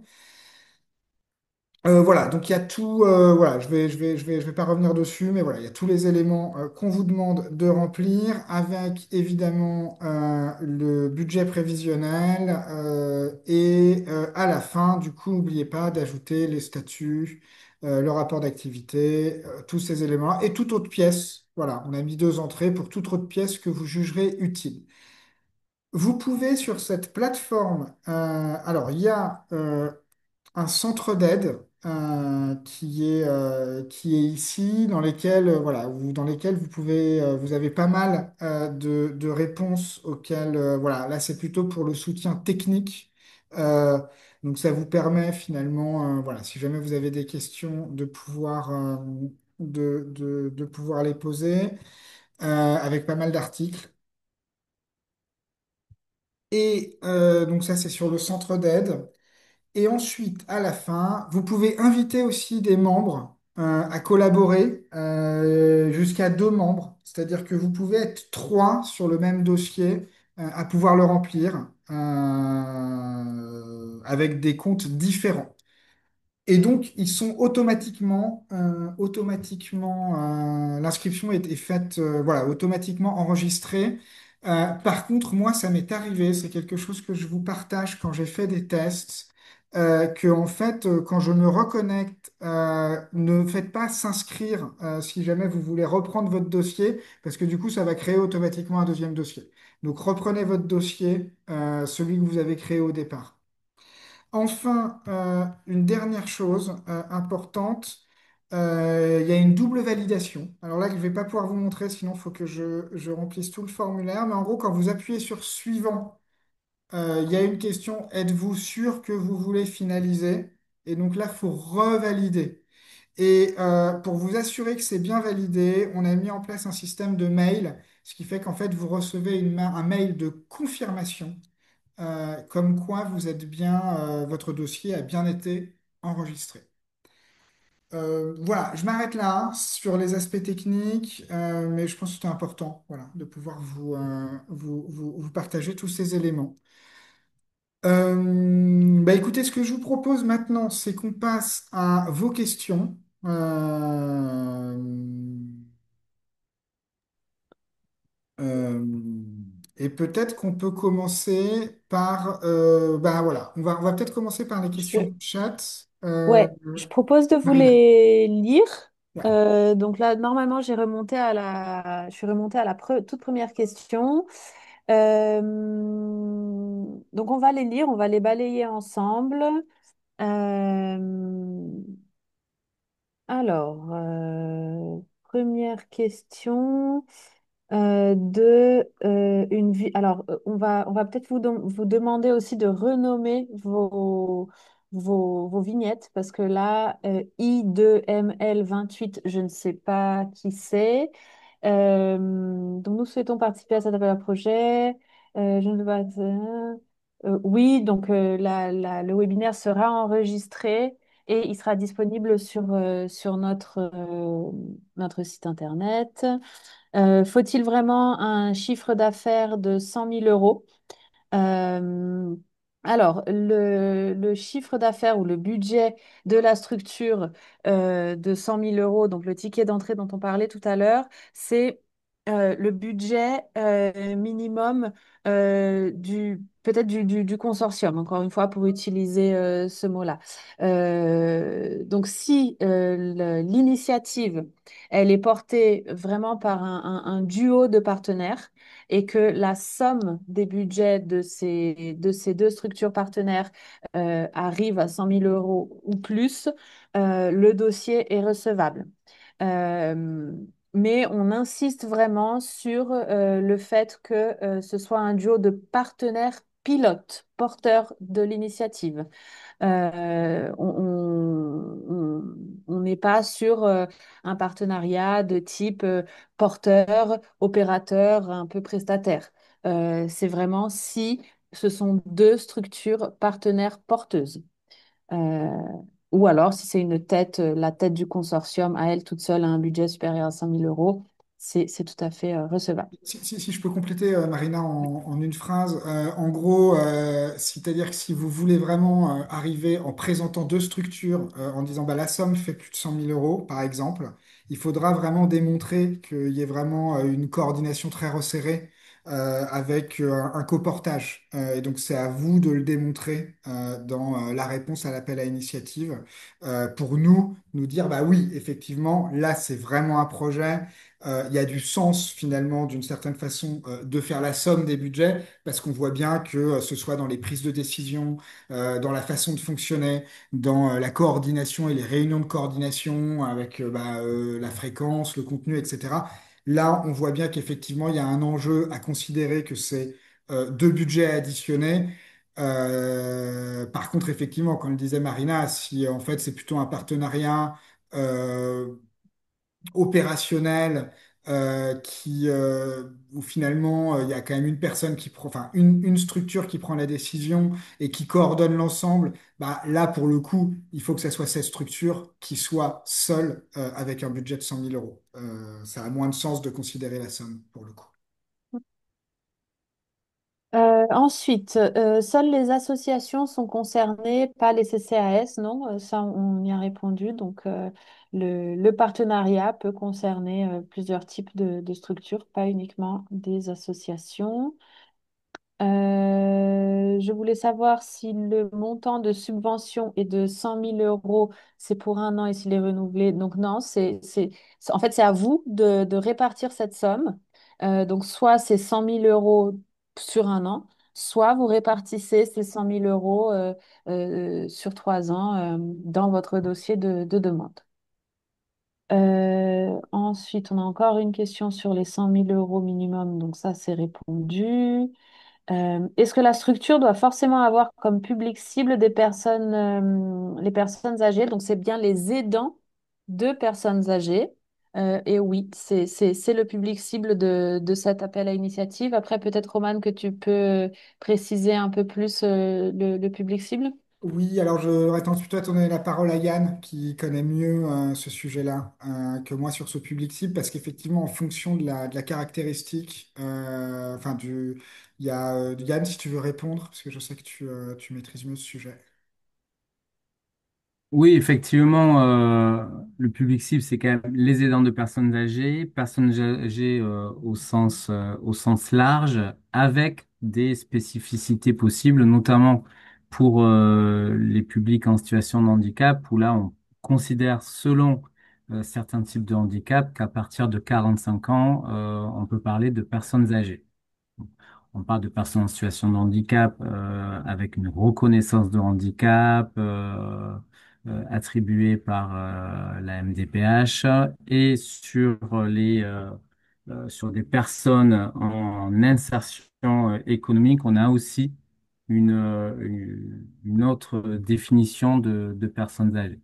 Voilà, donc il y a tout, voilà, je vais pas revenir dessus, mais voilà, il y a tous les éléments qu'on vous demande de remplir, avec évidemment le budget prévisionnel et à la fin, du coup, n'oubliez pas d'ajouter les statuts, le rapport d'activité, tous ces éléments et toute autre pièce. Voilà, on a mis deux entrées pour toute autre pièce que vous jugerez utile. Vous pouvez sur cette plateforme, alors il y a un centre d'aide qui est ici, dans lesquels, voilà, dans lesquels vous avez pas mal de réponses auxquelles, voilà, là c'est plutôt pour le soutien technique. Euh, donc ça vous permet finalement, voilà, si jamais vous avez des questions, de pouvoir les poser avec pas mal d'articles. Et donc ça c'est sur le centre d'aide. Et ensuite, à la fin, vous pouvez inviter aussi des membres à collaborer jusqu'à 2 membres. C'est-à-dire que vous pouvez être 3 sur le même dossier à pouvoir le remplir avec des comptes différents. Et donc, ils sont l'inscription est faite, voilà, automatiquement enregistrée. Par contre, moi, ça m'est arrivé, c'est quelque chose que je vous partage quand j'ai fait des tests, que en fait, quand je me reconnecte, ne faites pas s'inscrire si jamais vous voulez reprendre votre dossier, parce que du coup, ça va créer automatiquement un deuxième dossier. Donc, reprenez votre dossier, celui que vous avez créé au départ. Enfin, une dernière chose importante, il y a une double validation. Alors là, je ne vais pas pouvoir vous montrer, sinon il faut que je remplisse tout le formulaire. Mais en gros, quand vous appuyez sur suivant, il y a une question, êtes-vous sûr que vous voulez finaliser? Et donc là, il faut revalider. Et pour vous assurer que c'est bien validé, on a mis en place un système de mail, ce qui fait qu'en fait, vous recevez un mail de confirmation comme quoi votre dossier a bien été enregistré. Voilà, je m'arrête là hein, sur les aspects techniques, mais je pense que c'est important, voilà, de pouvoir vous partager tous ces éléments. Bah écoutez, ce que je vous propose maintenant, c'est qu'on passe à vos questions. Euh, et peut-être qu'on peut commencer par, ben voilà, on va peut-être commencer par les questions Je, du chat. ouais, je propose de vous Marina. les lire. Ouais. Donc là, normalement, je suis remontée à la toute première question. Euh, donc on va les lire, on va les balayer ensemble. Euh, Première question on va peut-être vous demander aussi de renommer vos vignettes parce que là, I2ML28, je ne sais pas qui c'est. Donc nous souhaitons participer à cet appel à projet. Je ne veux pas. Oui, donc le webinaire sera enregistré et il sera disponible sur notre site internet. Faut-il vraiment un chiffre d'affaires de 100 000 euros? Euh, le chiffre d'affaires ou le budget de la structure de 100 000 euros, donc le ticket d'entrée dont on parlait tout à l'heure, c'est le budget minimum peut-être du consortium, encore une fois, pour utiliser ce mot-là. Donc, si l'initiative, elle est portée vraiment par un duo de partenaires, et que la somme des budgets de ces deux structures partenaires arrive à 100 000 euros ou plus, le dossier est recevable. Euh, mais on insiste vraiment sur le fait que ce soit un duo de partenaires pilotes, porteurs de l'initiative. On n'est pas sur un partenariat de type porteur, opérateur, un peu prestataire. C'est vraiment si ce sont deux structures partenaires porteuses. Euh, ou alors si c'est la tête du consortium à elle toute seule a un budget supérieur à 100 000 euros, c'est tout à fait recevable. Si je peux compléter, Marina, en une phrase, en gros, c'est-à-dire que si vous voulez vraiment arriver en présentant deux structures, en disant bah, la somme fait plus de 100 000 euros, par exemple, il faudra vraiment démontrer qu'il y ait vraiment une coordination très resserrée avec un coportage. Et donc, c'est à vous de le démontrer dans la réponse à l'appel à initiative pour nous dire, bah oui, effectivement, là, c'est vraiment un projet. Il y a du sens finalement, d'une certaine façon, de faire la somme des budgets, parce qu'on voit bien que ce soit dans les prises de décision, dans la façon de fonctionner, dans la coordination et les réunions de coordination avec la fréquence, le contenu, etc. Là, on voit bien qu'effectivement, il y a un enjeu à considérer que c'est deux budgets additionnés. Par contre, effectivement, comme le disait Marina, si en fait c'est plutôt un partenariat euh, opérationnel où finalement il y a quand même une personne qui prend, enfin une structure qui prend la décision et qui coordonne l'ensemble, bah, là pour le coup, il faut que ça soit cette structure qui soit seule avec un budget de 100 000 euros. Ça a moins de sens de considérer la somme pour le coup. Ensuite, seules les associations sont concernées, pas les CCAS, non, ça on y a répondu. Donc, le partenariat peut concerner plusieurs types de structures, pas uniquement des associations. Je voulais savoir si le montant de subvention est de 100 000 euros, c'est pour un an et s'il est renouvelé. Donc non, en fait, c'est à vous de répartir cette somme. Donc soit c'est 100 000 euros sur un an, soit vous répartissez ces 100 000 euros sur 3 ans dans votre dossier de demande. Ensuite, on a encore une question sur les 100 000 euros minimum. Donc ça, c'est répondu. Est-ce que la structure doit forcément avoir comme public cible des personnes, les personnes âgées? Donc, c'est bien les aidants de personnes âgées. Et oui, c'est le public cible de cet appel à initiative. Après, peut-être, Romane, que tu peux préciser un peu plus le public cible. Oui, alors j'aurais tendance plutôt à donner la parole à Yann, qui connaît mieux ce sujet-là que moi sur ce public cible, parce qu'effectivement, en fonction de la caractéristique, il y a Yann, si tu veux répondre, parce que je sais que tu maîtrises mieux ce sujet. Oui, effectivement, le public cible, c'est quand même les aidants de personnes âgées au sens large, avec des spécificités possibles, notamment pour les publics en situation de handicap, où là, on considère selon certains types de handicap qu'à partir de 45 ans, on peut parler de personnes âgées. On parle de personnes en situation de handicap avec une reconnaissance de handicap attribuée par la MDPH et sur des personnes en insertion économique, on a aussi une autre définition de personnes âgées.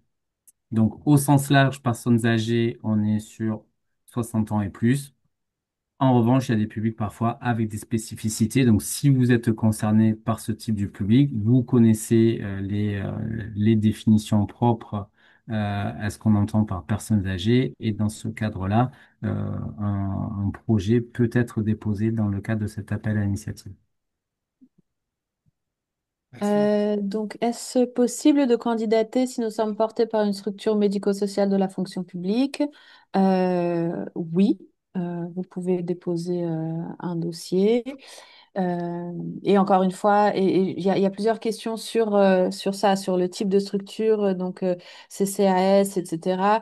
Donc, au sens large, personnes âgées, on est sur 60 ans et plus. En revanche, il y a des publics parfois avec des spécificités. Donc, si vous êtes concerné par ce type de public, vous connaissez les définitions propres à ce qu'on entend par personnes âgées. Et dans ce cadre-là, un projet peut être déposé dans le cadre de cet appel à initiative. Merci. Donc, est-ce possible de candidater si nous sommes portés par une structure médico-sociale de la fonction publique? Oui, vous pouvez déposer un dossier. Euh, et encore une fois, et il y a plusieurs questions sur ça, sur le type de structure, donc CCAS, etc.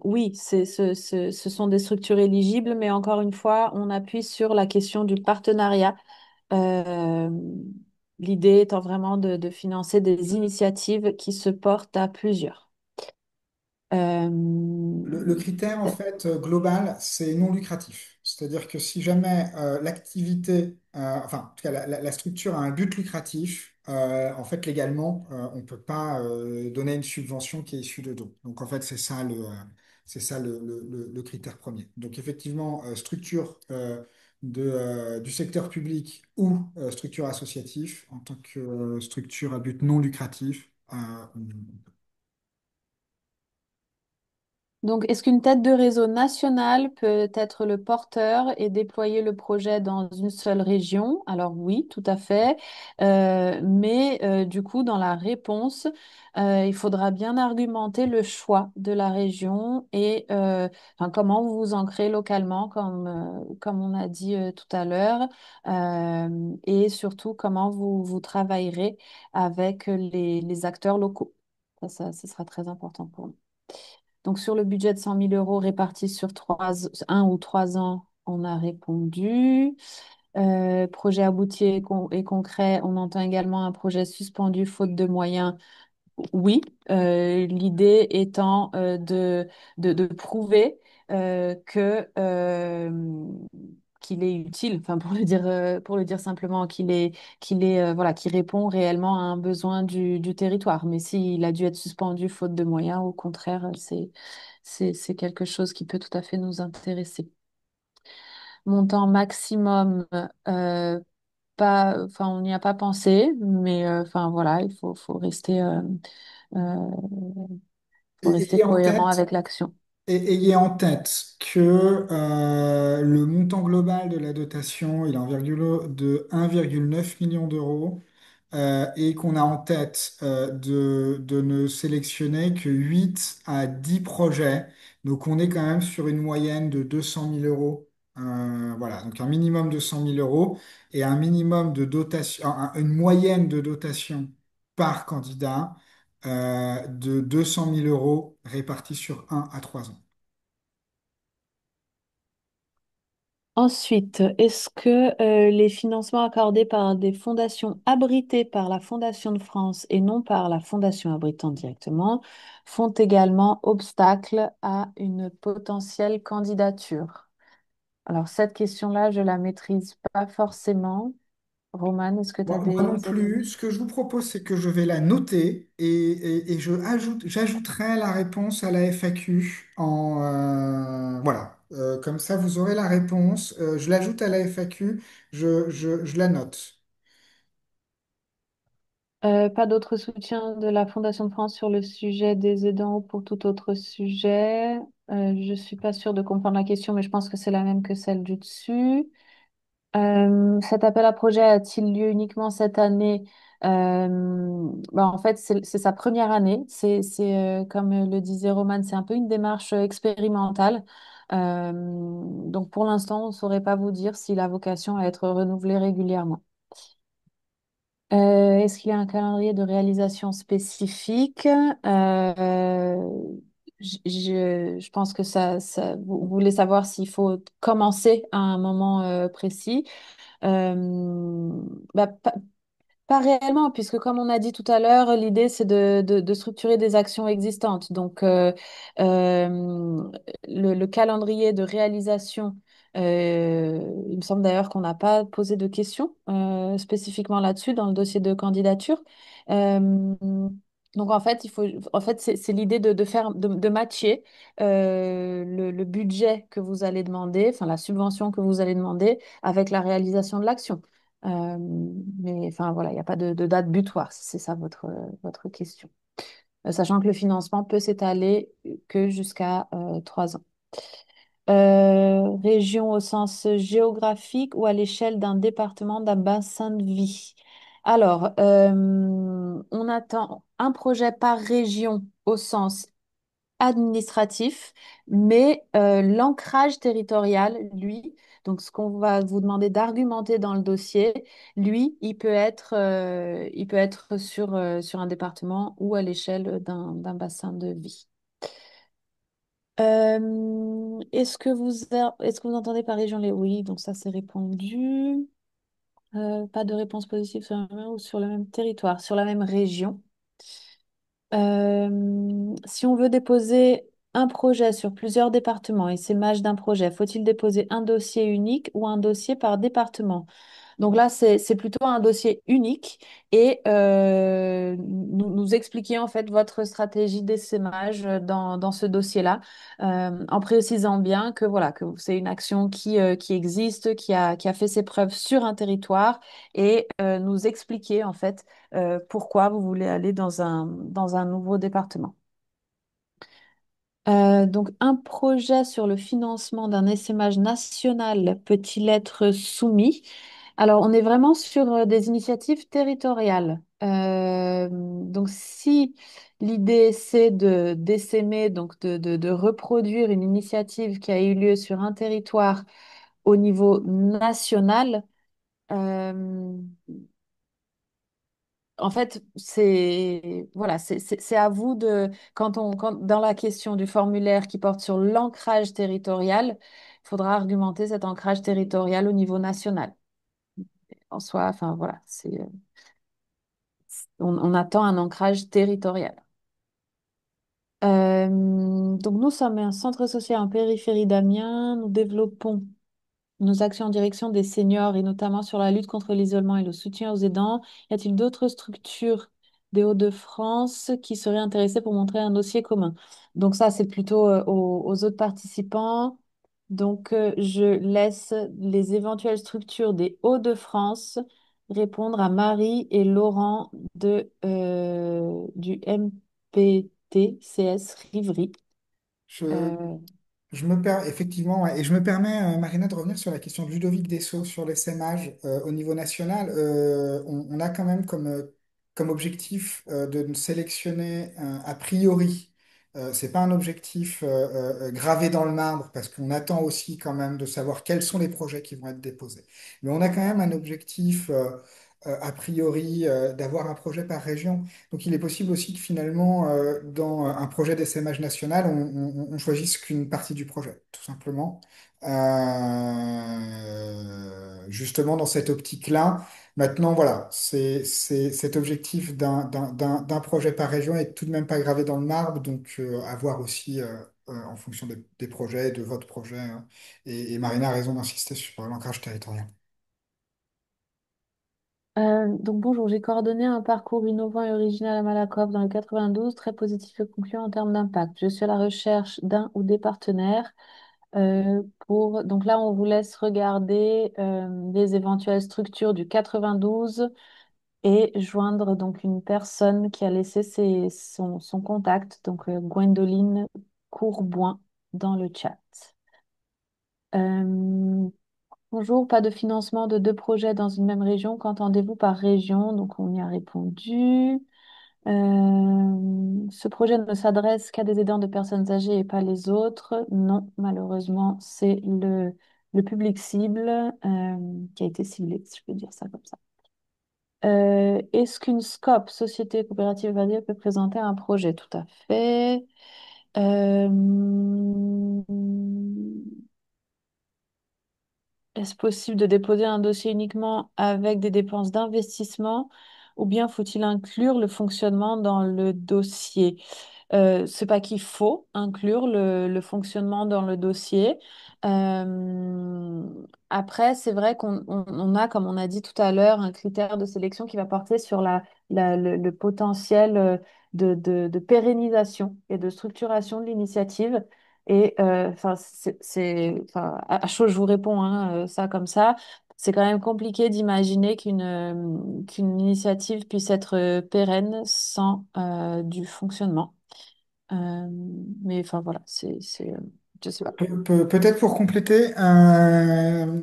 Oui, ce sont des structures éligibles, mais encore une fois, on appuie sur la question du partenariat. Euh, L'idée étant vraiment de financer des initiatives qui se portent à plusieurs. Euh, Le critère, en fait, global, c'est non lucratif. C'est-à-dire que si jamais l'activité, enfin, en tout cas, la structure a un but lucratif, en fait, légalement, on ne peut pas donner une subvention qui est issue de dons. Donc, en fait, c'est ça le critère premier. Donc, effectivement, structure du secteur public ou structure associative, en tant que structure à but non lucratif, Donc, est-ce qu'une tête de réseau nationale peut être le porteur et déployer le projet dans une seule région? Alors oui, tout à fait. Mais du coup, dans la réponse, il faudra bien argumenter le choix de la région et enfin, comment vous vous ancrez localement, comme on a dit tout à l'heure, et surtout comment vous travaillerez avec les acteurs locaux. Ça sera très important pour nous. Donc, sur le budget de 100 000 euros répartis sur 1 ou 3 ans, on a répondu. Projet abouti et concret, on entend également un projet suspendu faute de moyens. Oui, l'idée étant de prouver qu'il est utile, enfin pour le dire simplement, voilà, qu'il répond réellement à un besoin du territoire. Mais s'il a dû être suspendu faute de moyens, au contraire, c'est quelque chose qui peut tout à fait nous intéresser. Montant maximum, enfin, on n'y a pas pensé, mais enfin voilà, faut euh, rester Ayez en cohérent tête avec l'action. Et ayez en tête que le montant global de la dotation, il est de 1,9 million d'euros et qu'on a en tête de ne sélectionner que 8 à 10 projets. Donc on est quand même sur une moyenne de 200 000 euros. Voilà, donc un minimum de 100 000 euros et un minimum de dotation, une moyenne de dotation par candidat de 200 000 euros répartis sur 1 à 3 ans. Ensuite, est-ce que les financements accordés par des fondations abritées par la Fondation de France et non par la Fondation abritante directement font également obstacle à une potentielle candidature? Alors, cette question-là, je la maîtrise pas forcément. Romane, est-ce que tu as Moi des non plus. éléments? Ce que je vous propose, c'est que je vais la noter et j'ajouterai la réponse à la FAQ voilà. Comme ça, vous aurez la réponse. Je l'ajoute à la FAQ, je la note. Pas d'autre soutien de la Fondation de France sur le sujet des aidants ou pour tout autre sujet. Je suis pas sûre de comprendre la question, mais je pense que c'est la même que celle du dessus. Cet appel à projet a-t-il lieu uniquement cette année? En fait, c'est sa première année. Comme le disait Roman, c'est un peu une démarche expérimentale. Donc, pour l'instant, on ne saurait pas vous dire s'il a vocation à être renouvelé régulièrement. Est-ce qu'il y a un calendrier de réalisation spécifique? Je pense que vous voulez savoir s'il faut commencer à un moment précis. Euh, bah, pas réellement, puisque comme on a dit tout à l'heure, l'idée c'est de structurer des actions existantes. Donc, euh, le calendrier de réalisation, il me semble d'ailleurs qu'on n'a pas posé de questions spécifiquement là-dessus dans le dossier de candidature. Euh, donc en fait, c'est l'idée de matcher le budget que vous allez demander, enfin la subvention que vous allez demander avec la réalisation de l'action. Euh, mais enfin voilà, il n'y a pas de date butoir, si c'est ça votre question. Sachant que le financement peut s'étaler que jusqu'à 3 ans. Région au sens géographique ou à l'échelle d'un département, d'un bassin de vie. Alors, on attend un projet par région au sens administratif, mais l'ancrage territorial, lui, donc ce qu'on va vous demander d'argumenter dans le dossier, lui, il peut être sur un département ou à l'échelle d'un bassin de vie. Est-ce que vous entendez par région les oui, donc ça c'est répondu. Pas de réponse positive sur la même ou sur le même territoire, sur la même région. Si on veut déposer un projet sur plusieurs départements et c'est l'image d'un projet, faut-il déposer un dossier unique ou un dossier par département? Donc là, c'est plutôt un dossier unique et nous expliquer en fait votre stratégie d'essaimage dans ce dossier-là, en précisant bien que voilà que c'est une action qui existe, qui a fait ses preuves sur un territoire et nous expliquer en fait pourquoi vous voulez aller dans un nouveau département. Donc, un projet sur le financement d'un essaimage national peut-il être soumis? Alors, on est vraiment sur des initiatives territoriales. Donc, si l'idée c'est de d'essaimer, donc de reproduire une initiative qui a eu lieu sur un territoire au niveau national, euh, en fait, c'est voilà, c'est à vous de quand dans la question du formulaire qui porte sur l'ancrage territorial, il faudra argumenter cet ancrage territorial au niveau national. En soi, enfin voilà, on attend un ancrage territorial. Donc nous sommes un centre social en périphérie d'Amiens. Nous développons nos actions en direction des seniors et notamment sur la lutte contre l'isolement et le soutien aux aidants. Y a-t-il d'autres structures des Hauts-de-France qui seraient intéressées pour montrer un dossier commun? Donc ça, c'est plutôt aux autres participants. Donc je laisse les éventuelles structures des Hauts-de-France répondre à Marie et Laurent du MPT-CS Rivry. Je, Euh, effectivement, ouais. Et je me permets, Marina, de revenir sur la question de Ludovic Dessau sur l'essaimage au niveau national. On a quand même comme objectif de nous sélectionner a priori. C'est pas un objectif gravé dans le marbre parce qu'on attend aussi quand même de savoir quels sont les projets qui vont être déposés. Mais on a quand même un objectif a priori d'avoir un projet par région. Donc il est possible aussi que finalement, dans un projet d'essaimage national, on choisisse qu'une partie du projet, tout simplement. Justement dans cette optique-là. Maintenant, voilà, cet objectif d'un projet par région est tout de même pas gravé dans le marbre, donc à voir aussi en fonction des projets, de votre projet, hein. Et Marina a raison d'insister sur l'ancrage territorial. Donc bonjour, j'ai coordonné un parcours innovant et original à Malakoff dans le 92, très positif et concluant en termes d'impact. Je suis à la recherche d'un ou des partenaires donc là, on vous laisse regarder les éventuelles structures du 92 et joindre donc une personne qui a laissé son contact, donc Gwendoline Courboin dans le chat. Euh, Bonjour, pas de financement de deux projets dans une même région. Qu'entendez-vous par région? Donc, on y a répondu. Ce projet ne s'adresse qu'à des aidants de personnes âgées et pas les autres. Non, malheureusement, c'est le public cible qui a été ciblé, si je peux dire ça comme ça. Est-ce qu'une SCOP, Société Coopérative Évaluée, peut présenter un projet? Tout à fait. Euh, Est-ce possible de déposer un dossier uniquement avec des dépenses d'investissement ou bien faut-il inclure le fonctionnement dans le dossier? C'est pas qu'il faut inclure le fonctionnement dans le dossier. Euh, Après, c'est vrai qu'on a, comme on a dit tout à l'heure, un critère de sélection qui va porter sur le potentiel de pérennisation et de structuration de l'initiative. Et enfin, enfin, à chaud, je vous réponds hein, ça comme ça. C'est quand même compliqué d'imaginer qu'une initiative puisse être pérenne sans du fonctionnement. Euh, mais enfin voilà, je sais pas. Peut-être pour compléter, euh,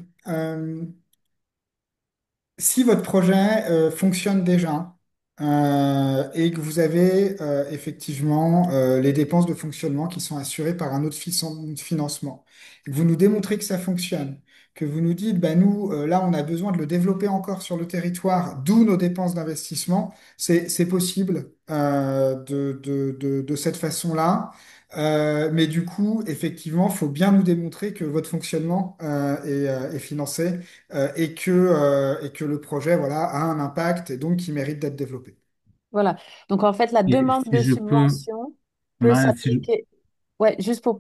si votre projet fonctionne déjà et que vous avez effectivement les dépenses de fonctionnement qui sont assurées par un autre financement, et que vous nous démontrez que ça fonctionne, que vous nous dites, bah, nous, là, on a besoin de le développer encore sur le territoire, d'où nos dépenses d'investissement, c'est possible de cette façon-là. Mais du coup, effectivement, il faut bien nous démontrer que votre fonctionnement est financé et que le projet voilà, a un impact et donc qui mérite d'être développé. Voilà. Donc en fait, la Et demande si de je peux, subvention peut Maria, si je, s'appliquer. Ouais, juste pour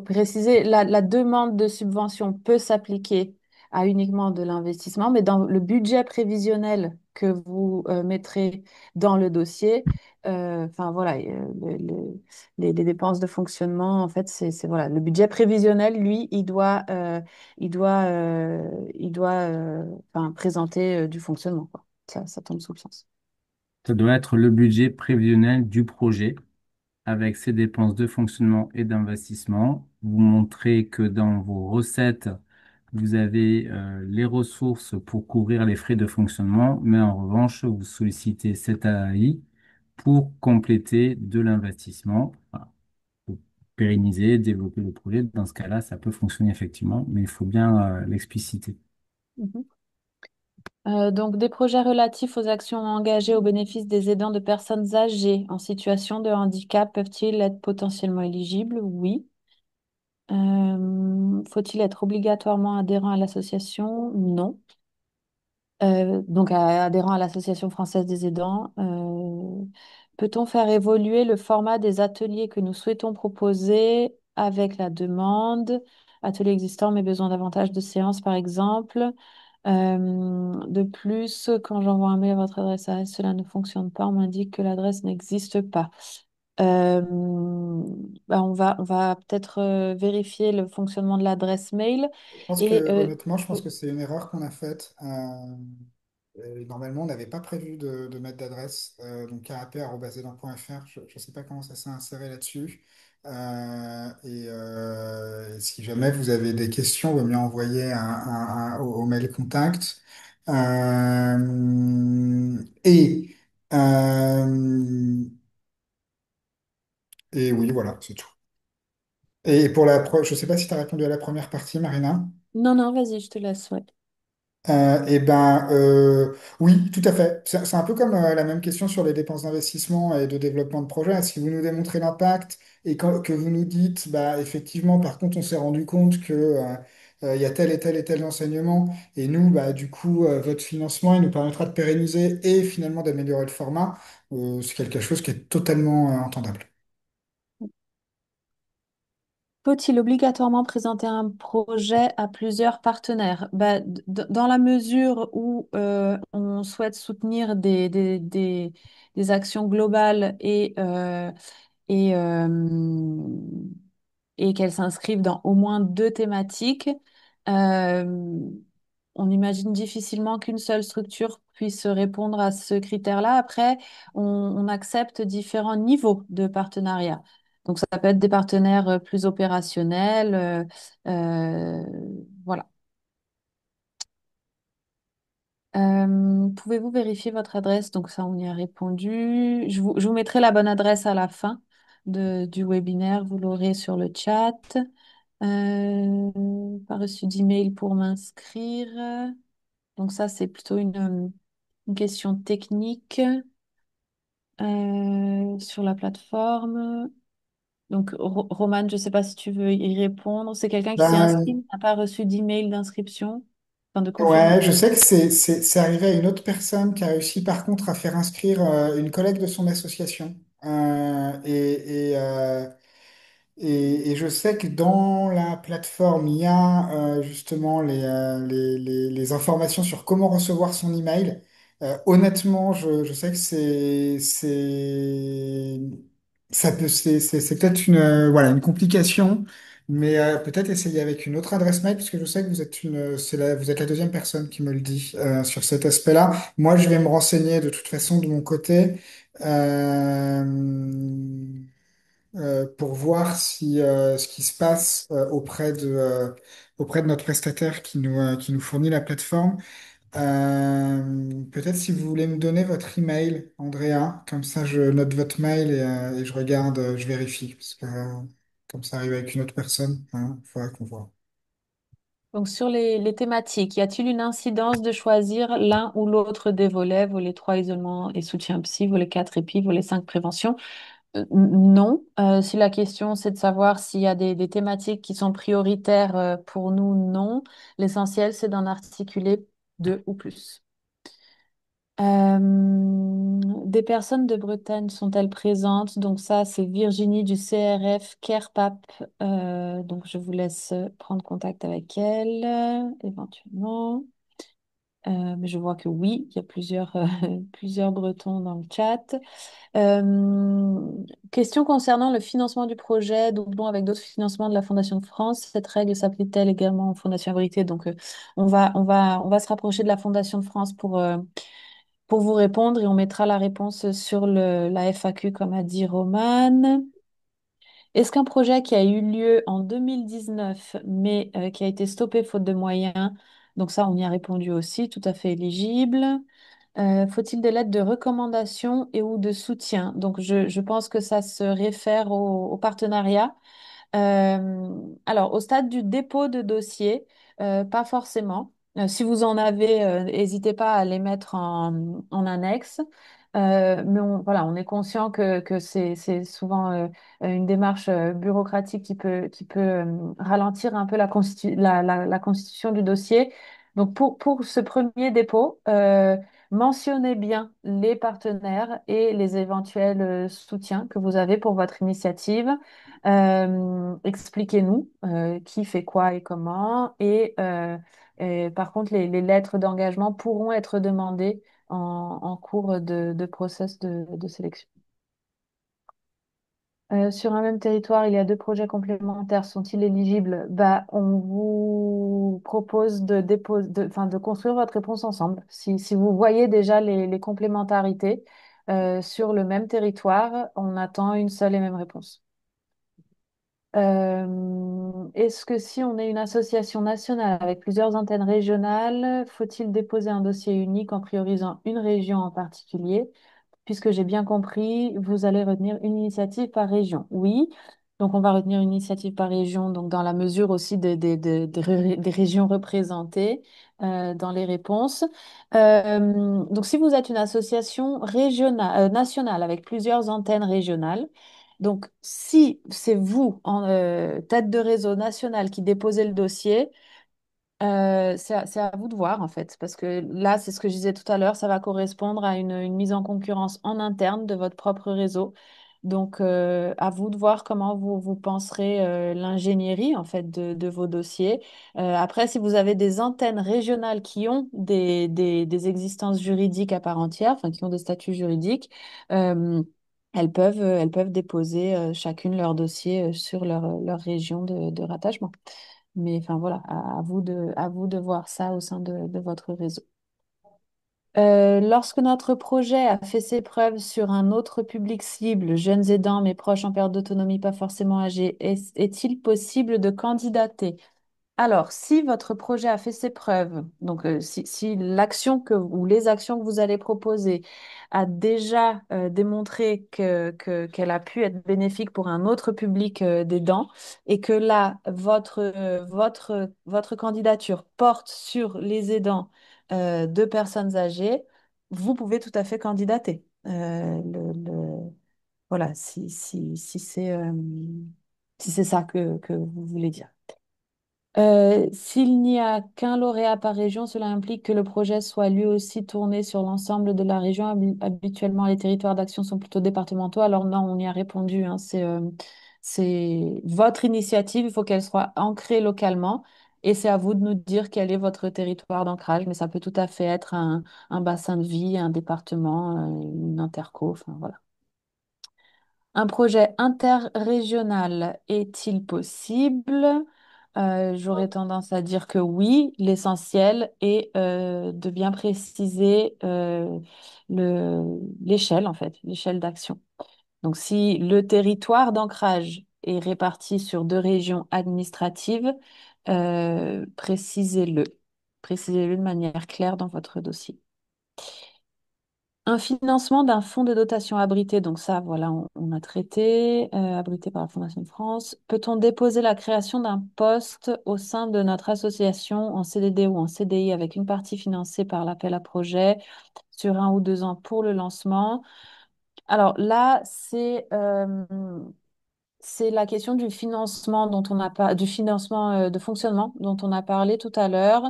préciser, la demande de subvention peut s'appliquer à uniquement de l'investissement, mais dans le budget prévisionnel que vous mettrez dans le dossier, enfin voilà, les dépenses de fonctionnement, en fait, voilà, le budget prévisionnel, lui, il doit enfin, présenter du fonctionnement, quoi. Ça tombe sous le sens. ça doit être le budget prévisionnel du projet. avec ses dépenses de fonctionnement et d'investissement. Vous montrez que dans vos recettes, vous avez les ressources pour couvrir les frais de fonctionnement, mais en revanche, vous sollicitez cette AI pour compléter de l'investissement, voilà, pour pérenniser, développer le projet. Dans ce cas-là, ça peut fonctionner effectivement, mais il faut bien l'expliciter. Mhm. Donc, des projets relatifs aux actions engagées au bénéfice des aidants de personnes âgées en situation de handicap peuvent-ils être potentiellement éligibles? Oui. Faut-il être obligatoirement adhérent à l'association? Non. Donc, adhérent à l'Association française des aidants. Peut-on faire évoluer le format des ateliers que nous souhaitons proposer avec la demande? Ateliers existants, mais besoin davantage de séances, par exemple. De plus, quand j'envoie un mail à votre adresse AS, cela ne fonctionne pas. On m'indique que l'adresse n'existe pas. Euh, on va peut-être vérifier le fonctionnement de l'adresse mail. Je pense Et que, honnêtement, je pense que c'est une erreur qu'on a faite. Normalement, on n'avait pas prévu de mettre d'adresse, donc carapé@edan.fr. Je ne sais pas comment ça s'est inséré là-dessus. Si jamais vous avez des questions, vous me les envoyer au mail contact. Et, euh, et oui, voilà, c'est tout. Et je ne sais pas si tu as répondu à la première partie, Marina. non, non, vas-y, je te laisse. Ouais. Oui, tout à fait. C'est un peu comme la même question sur les dépenses d'investissement et de développement de projet. Si vous nous démontrez l'impact et que vous nous dites, bah, effectivement, par contre, on s'est rendu compte que, il y a tel et tel et tel enseignement et nous, bah, du coup, votre financement, il nous permettra de pérenniser et finalement d'améliorer le format, c'est quelque chose qui est totalement, entendable. Faut-il obligatoirement présenter un projet à plusieurs partenaires? Bah, dans la mesure où on souhaite soutenir des actions globales et, euh, et qu'elles s'inscrivent dans au moins deux thématiques, euh, on imagine difficilement qu'une seule structure puisse répondre à ce critère-là. Après, on accepte différents niveaux de partenariat. Donc, ça peut être des partenaires plus opérationnels. Euh, voilà. Pouvez-vous vérifier votre adresse? Donc, ça, on y a répondu. Je vous mettrai la bonne adresse à la fin du webinaire. Vous l'aurez sur le chat. Pas reçu d'email pour m'inscrire. Donc, ça, c'est plutôt une question technique sur la plateforme. Donc, Romane, je ne sais pas si tu veux y répondre. C'est quelqu'un qui s'est inscrit, Ben, n'a pas reçu d'email d'inscription, enfin de ouais, confirmation. je sais que c'est arrivé à une autre personne qui a réussi par contre à faire inscrire une collègue de son association. Et je sais que dans la plateforme, il y a justement les informations sur comment recevoir son email. Honnêtement, je sais que c'est peut-être voilà, une complication, mais peut-être essayer avec une autre adresse mail, puisque je sais que vous êtes la deuxième personne qui me le dit sur cet aspect-là. Moi, je vais me renseigner de toute façon de mon côté. Euh, pour voir si ce qui se passe auprès de notre prestataire qui nous fournit la plateforme. Peut-être si vous voulez me donner votre email, Andrea, comme ça je note votre mail et je regarde, je vérifie, parce que comme ça arrive avec une autre personne, hein, il faudra qu'on voit. Donc, sur les thématiques, y a-t-il une incidence de choisir l'un ou l'autre des volets, volet 3 isolement et soutien psy, volet 4 épi, volet 5 prévention? Non. Si la question c'est de savoir s'il y a des thématiques qui sont prioritaires pour nous, non. L'essentiel, c'est d'en articuler deux ou plus. Des personnes de Bretagne sont-elles présentes? Donc ça, c'est Virginie du CRF CarePap. Donc je vous laisse prendre contact avec elle éventuellement. Mais je vois que oui, il y a plusieurs, plusieurs Bretons dans le chat. Euh, Question concernant le financement du projet, doublon avec d'autres financements de la Fondation de France. Cette règle s'applique-t-elle également aux fondations habilitées? Donc, on va se rapprocher de la Fondation de France pour vous répondre et on mettra la réponse sur la FAQ, comme a dit Romane. Est-ce qu'un projet qui a eu lieu en 2019, mais qui a été stoppé faute de moyens, donc ça, on y a répondu aussi, tout à fait éligible. Faut-il des lettres de recommandation et ou de soutien? Donc, je pense que ça se réfère au partenariat. Alors, au stade du dépôt de dossier, pas forcément. Si vous en avez, n'hésitez pas à les mettre en annexe. Mais voilà, on est conscient que c'est souvent une démarche bureaucratique qui peut ralentir un peu la constitution du dossier. Donc, pour ce premier dépôt, mentionnez bien les partenaires et les éventuels soutiens que vous avez pour votre initiative. Expliquez-nous qui fait quoi et comment. Et par contre, les lettres d'engagement pourront être demandées en cours de process de sélection. Sur un même territoire, il y a deux projets complémentaires. Sont-ils éligibles? Bah, on vous propose enfin, de construire votre réponse ensemble. Si vous voyez déjà les complémentarités sur le même territoire, on attend une seule et même réponse. Est-ce que si on est une association nationale avec plusieurs antennes régionales, faut-il déposer un dossier unique en priorisant une région en particulier? Puisque j'ai bien compris, vous allez retenir une initiative par région. Oui, donc on va retenir une initiative par région, donc dans la mesure aussi des régions représentées dans les réponses. Donc si vous êtes une association régionale, nationale avec plusieurs antennes régionales, donc si c'est vous en tête de réseau national qui déposez le dossier, c'est à vous de voir en fait, parce que là, c'est ce que je disais tout à l'heure, ça va correspondre à une mise en concurrence en interne de votre propre réseau. Donc, à vous de voir comment vous penserez l'ingénierie en fait de vos dossiers. Après, si vous avez des antennes régionales qui ont des existences juridiques à part entière, enfin qui ont des statuts juridiques, euh, elles peuvent déposer chacune leur dossier sur leur région de rattachement. Mais enfin voilà, à vous de voir ça au sein de votre réseau. Lorsque notre projet a fait ses preuves sur un autre public cible, jeunes aidants mais proches en perte d'autonomie, pas forcément âgés, est-il possible de candidater? Alors, si votre projet a fait ses preuves, donc si l'action ou les actions que vous allez proposer a déjà démontré qu'elle a pu être bénéfique pour un autre public d'aidants et que là, votre candidature porte sur les aidants de personnes âgées, vous pouvez tout à fait candidater. Voilà, si c'est ça que vous voulez dire. S'il n'y a qu'un lauréat par région, cela implique que le projet soit lui aussi tourné sur l'ensemble de la région. Habituellement, les territoires d'action sont plutôt départementaux. Alors non, on y a répondu, hein. C'est votre initiative, il faut qu'elle soit ancrée localement et c'est à vous de nous dire quel est votre territoire d'ancrage. Mais ça peut tout à fait être un bassin de vie, un département, une interco, enfin voilà. Un projet interrégional est-il possible? J'aurais tendance à dire que oui, l'essentiel est de bien préciser l'échelle, en fait, l'échelle d'action. Donc, si le territoire d'ancrage est réparti sur deux régions administratives, précisez-le. Précisez-le de manière claire dans votre dossier. Un financement d'un fonds de dotation abrité, donc ça, voilà, on a traité, abrité par la Fondation de France. Peut-on déposer la création d'un poste au sein de notre association en CDD ou en CDI avec une partie financée par l'appel à projet sur 1 ou 2 ans pour le lancement? Alors là, c'est la question du financement dont on a pas, du financement de fonctionnement dont on a parlé tout à l'heure.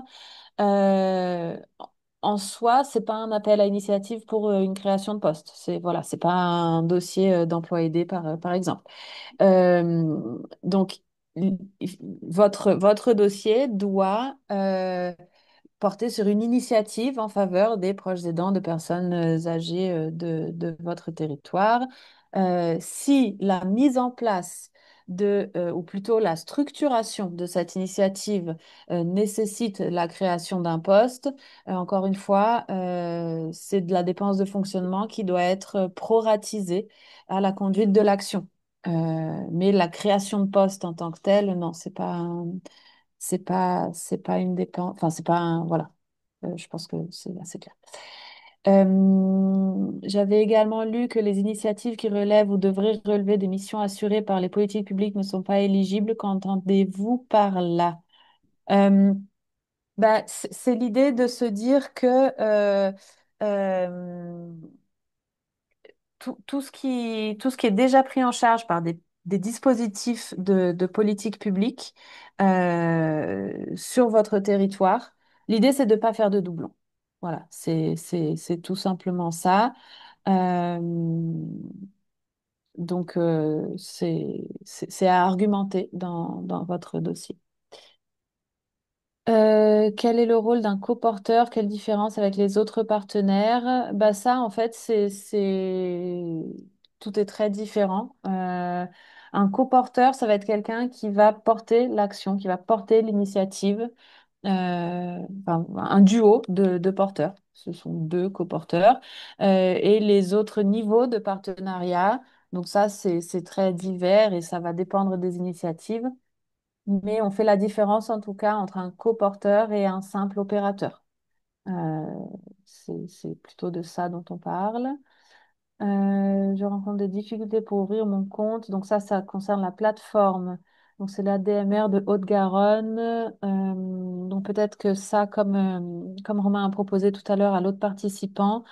Euh, En soi, c'est pas un appel à initiative pour une création de poste. C'est pas un dossier d'emploi aidé par exemple. Donc, votre dossier doit porter sur une initiative en faveur des proches aidants de personnes âgées de votre territoire. Si la mise en place ou plutôt la structuration de cette initiative nécessite la création d'un poste, encore une fois, c'est de la dépense de fonctionnement qui doit être proratisée à la conduite de l'action. Mais la création de postes en tant que telle, non, c'est pas une dépense. Enfin, c'est pas un, voilà. Je pense que c'est assez clair. J'avais également lu que les initiatives qui relèvent ou devraient relever des missions assurées par les politiques publiques ne sont pas éligibles. Qu'entendez-vous par là? Euh, Bah, c'est l'idée de se dire que euh, tout ce qui est déjà pris en charge par des dispositifs de politique publique sur votre territoire, l'idée, c'est de ne pas faire de doublons. Voilà, c'est tout simplement ça. Euh, donc, c'est à argumenter dans votre dossier. Quel est le rôle d'un coporteur? Quelle différence avec les autres partenaires? Bah ça, en fait, tout est très différent. Un coporteur, ça va être quelqu'un qui va porter l'action, qui va porter l'initiative. Enfin, un duo de porteurs. Ce sont deux coporteurs. Et les autres niveaux de partenariat, donc ça, c'est très divers et ça va dépendre des initiatives. Mais on fait la différence en tout cas entre un coporteur et un simple opérateur. Euh, c'est plutôt de ça dont on parle. Je rencontre des difficultés pour ouvrir mon compte. Donc ça concerne la plateforme. Donc c'est la DMR de Haute-Garonne. Donc peut-être que ça, comme Romain a proposé tout à l'heure à l'autre participant,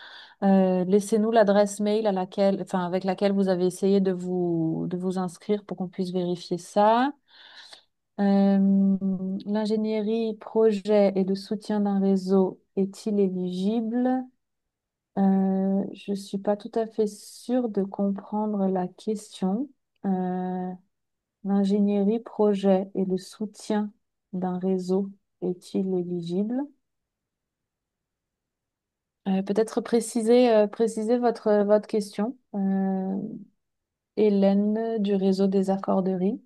laissez-nous l'adresse mail enfin, avec laquelle vous avez essayé de vous inscrire pour qu'on puisse vérifier ça. L'ingénierie projet et le soutien d'un réseau est-il éligible? Je ne suis pas tout à fait sûre de comprendre la question. Euh, L'ingénierie projet et le soutien d'un réseau est-il éligible? Peut-être préciser votre question. Hélène du réseau des accorderies.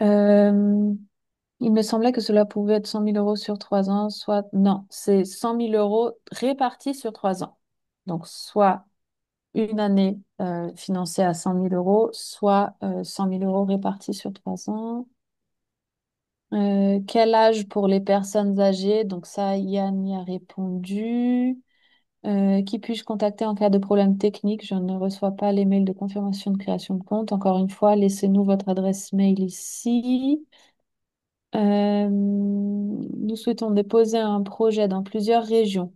Euh, Il me semblait que cela pouvait être 100 000 € sur 3 ans, soit... Non, c'est 100 000 € répartis sur 3 ans. Donc, soit une année financée à 100 000 €, soit 100 000 € répartis sur 3 ans. Quel âge pour les personnes âgées? Donc ça, Yann y a répondu. Qui puis-je contacter en cas de problème technique? Je ne reçois pas les mails de confirmation de création de compte. Encore une fois, laissez-nous votre adresse mail ici. Nous souhaitons déposer un projet dans plusieurs régions.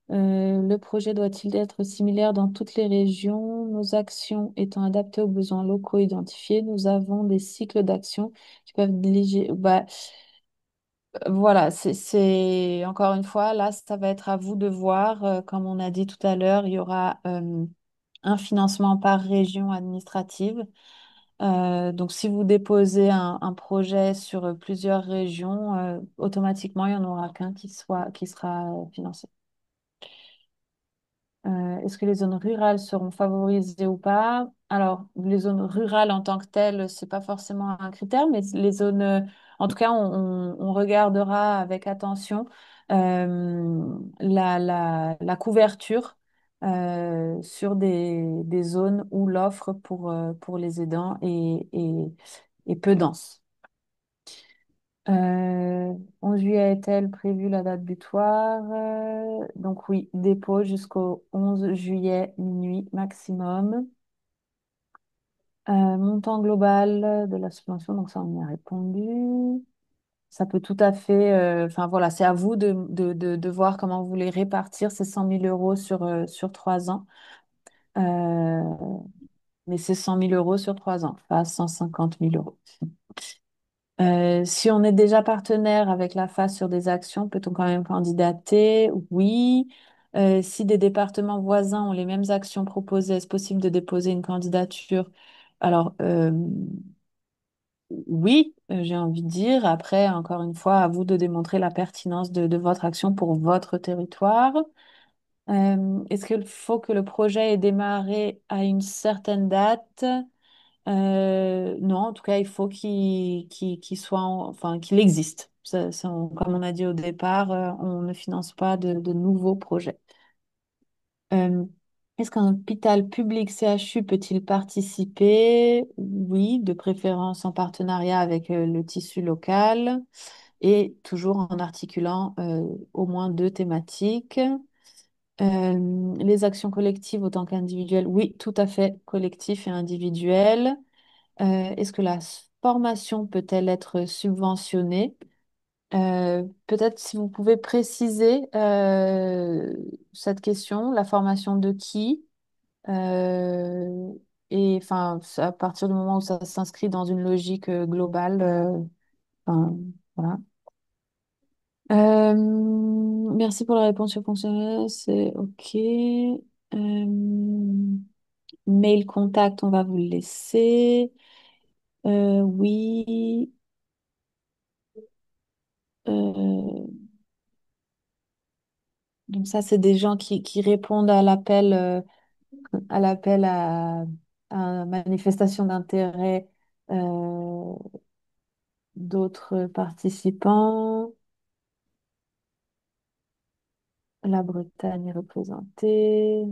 Le projet doit-il être similaire dans toutes les régions? Nos actions étant adaptées aux besoins locaux identifiés, nous avons des cycles d'action qui peuvent bah, voilà, encore une fois, là, ça va être à vous de voir. Comme on a dit tout à l'heure, il y aura un financement par région administrative. Donc, si vous déposez un projet sur plusieurs régions, automatiquement, il n'y en aura qu'un qui sera financé. Est-ce que les zones rurales seront favorisées ou pas? Alors, les zones rurales en tant que telles, c'est pas forcément un critère, mais les zones, en tout cas, on regardera avec attention la couverture sur des zones où l'offre pour les aidants est peu dense. En juillet est-elle prévue la date butoir? Donc oui, dépôt jusqu'au 11 juillet minuit maximum. Montant global de la subvention, donc ça on y a répondu. Ça peut tout à fait, enfin voilà, c'est à vous de voir comment vous voulez répartir ces 100 000 € sur 3 ans. Euh, mais c'est 100 000 € sur 3 ans, pas 150 000 €. Si on est déjà partenaire avec la FAS sur des actions, peut-on quand même candidater? Oui. Si des départements voisins ont les mêmes actions proposées, est-ce possible de déposer une candidature? Alors, oui, j'ai envie de dire. Après, encore une fois, à vous de démontrer la pertinence de votre action pour votre territoire. Est-ce qu'il faut que le projet ait démarré à une certaine date? Non, en tout cas, il faut qu'il soit, enfin, qu'il existe. Comme on a dit au départ, on ne finance pas de nouveaux projets. Euh, Est-ce qu'un hôpital public CHU peut-il participer? Oui, de préférence en partenariat avec le tissu local et toujours en articulant au moins deux thématiques. Les actions collectives autant qu'individuelles, oui, tout à fait, collectif et individuel. Est-ce que la formation peut-elle être subventionnée? Peut-être si vous pouvez préciser cette question, la formation de qui? Et enfin, à partir du moment où ça s'inscrit dans une logique globale, enfin, voilà. Merci pour la réponse sur fonctionnel, c'est OK. Mail contact, on va vous le laisser. Oui. Euh, donc ça, c'est des gens qui répondent à l'appel à manifestation d'intérêt d'autres participants. La Bretagne est représentée.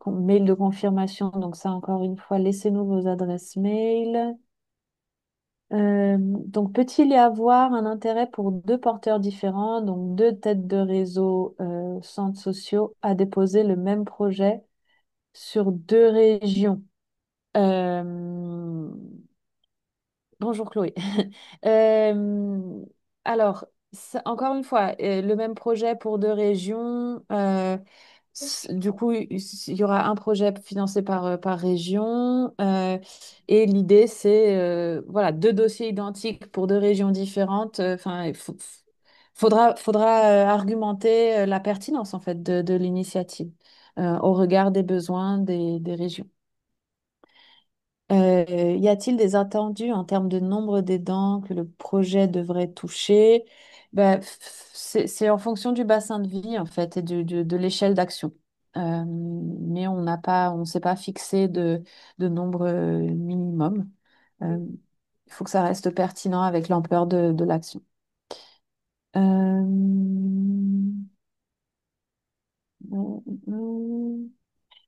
Mail de confirmation. Donc ça, encore une fois, laissez-nous vos adresses mail. Donc, peut-il y avoir un intérêt pour deux porteurs différents, donc deux têtes de réseau centres sociaux, à déposer le même projet sur deux régions? Euh, Bonjour Chloé. Euh, alors, encore une fois, le même projet pour deux régions. Du coup, il y aura un projet financé par région. Et l'idée, c'est voilà, deux dossiers identiques pour deux régions différentes. Enfin, faudra argumenter la pertinence en fait de l'initiative au regard des besoins des régions. Y a-t-il des attendus en termes de nombre d'aidants que le projet devrait toucher? Ben, c'est en fonction du bassin de vie en fait et de l'échelle d'action. Mais on ne s'est pas fixé de nombre minimum. Euh, il faut que ça reste pertinent avec l'ampleur de l'action. Euh,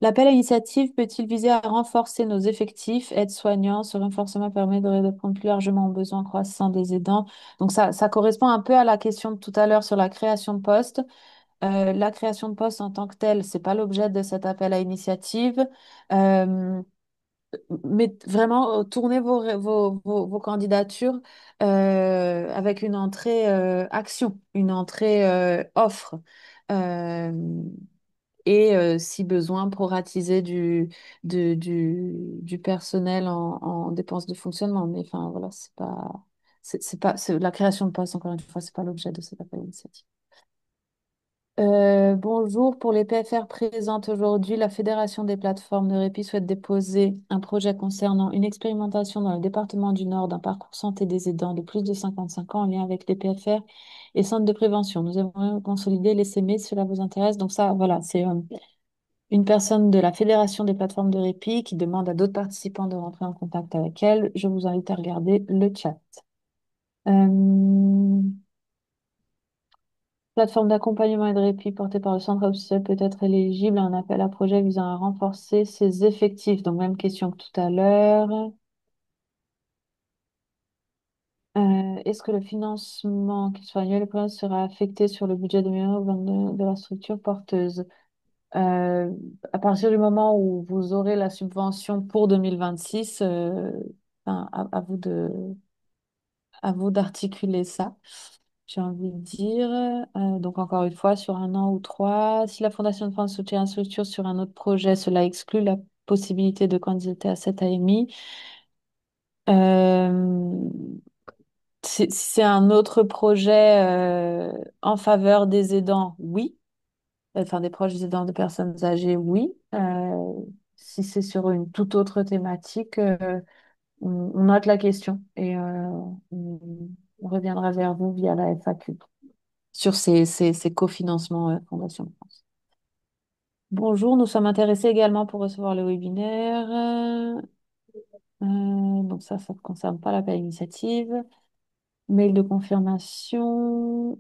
L'appel à initiative peut-il viser à renforcer nos effectifs aides-soignants? Ce renforcement permet de répondre plus largement aux besoins croissants des aidants. Donc ça correspond un peu à la question de tout à l'heure sur la création de postes. La création de postes en tant que telle, c'est pas l'objet de cet appel à initiative. Euh, mais vraiment, tournez vos candidatures avec une entrée action, une entrée offre. Euh, et si besoin, proratiser du personnel en dépenses de fonctionnement. Mais enfin, voilà, la création de poste, encore une fois, c'est pas l'objet de cet appel d'initiative. Bonjour, pour les PFR présentes aujourd'hui, la Fédération des plateformes de répit souhaite déposer un projet concernant une expérimentation dans le département du Nord d'un parcours santé des aidants de plus de 55 ans en lien avec les PFR et centres de prévention. Nous aimerions consolider les CME, si cela vous intéresse. Donc ça, voilà, c'est une personne de la Fédération des plateformes de répit qui demande à d'autres participants de rentrer en contact avec elle. Je vous invite à regarder le chat. Euh, Plateforme d'accompagnement et de répit portée par le centre officiel peut être éligible à un appel à projet visant à renforcer ses effectifs. Donc, même question que tout à l'heure. Est-ce que le financement, qu'il soit annuel ou pérenne, sera affecté sur le budget 2022 de la structure porteuse? Euh, à partir du moment où vous aurez la subvention pour 2026, enfin, à vous d'articuler ça, j'ai envie de dire. Donc, encore une fois, sur un an ou trois, si la Fondation de France soutient une structure sur un autre projet, cela exclut la possibilité de candidater à cette AMI. Euh, si c'est un autre projet en faveur des aidants, oui. Enfin, des proches aidants de personnes âgées, oui. Si c'est sur une toute autre thématique, on note la question et on, on reviendra vers vous via la FAQ sur ces cofinancements Fondation de France. Bonjour, nous sommes intéressés également pour recevoir le webinaire. Donc ça ne concerne pas l'appel à initiative. Mail de confirmation.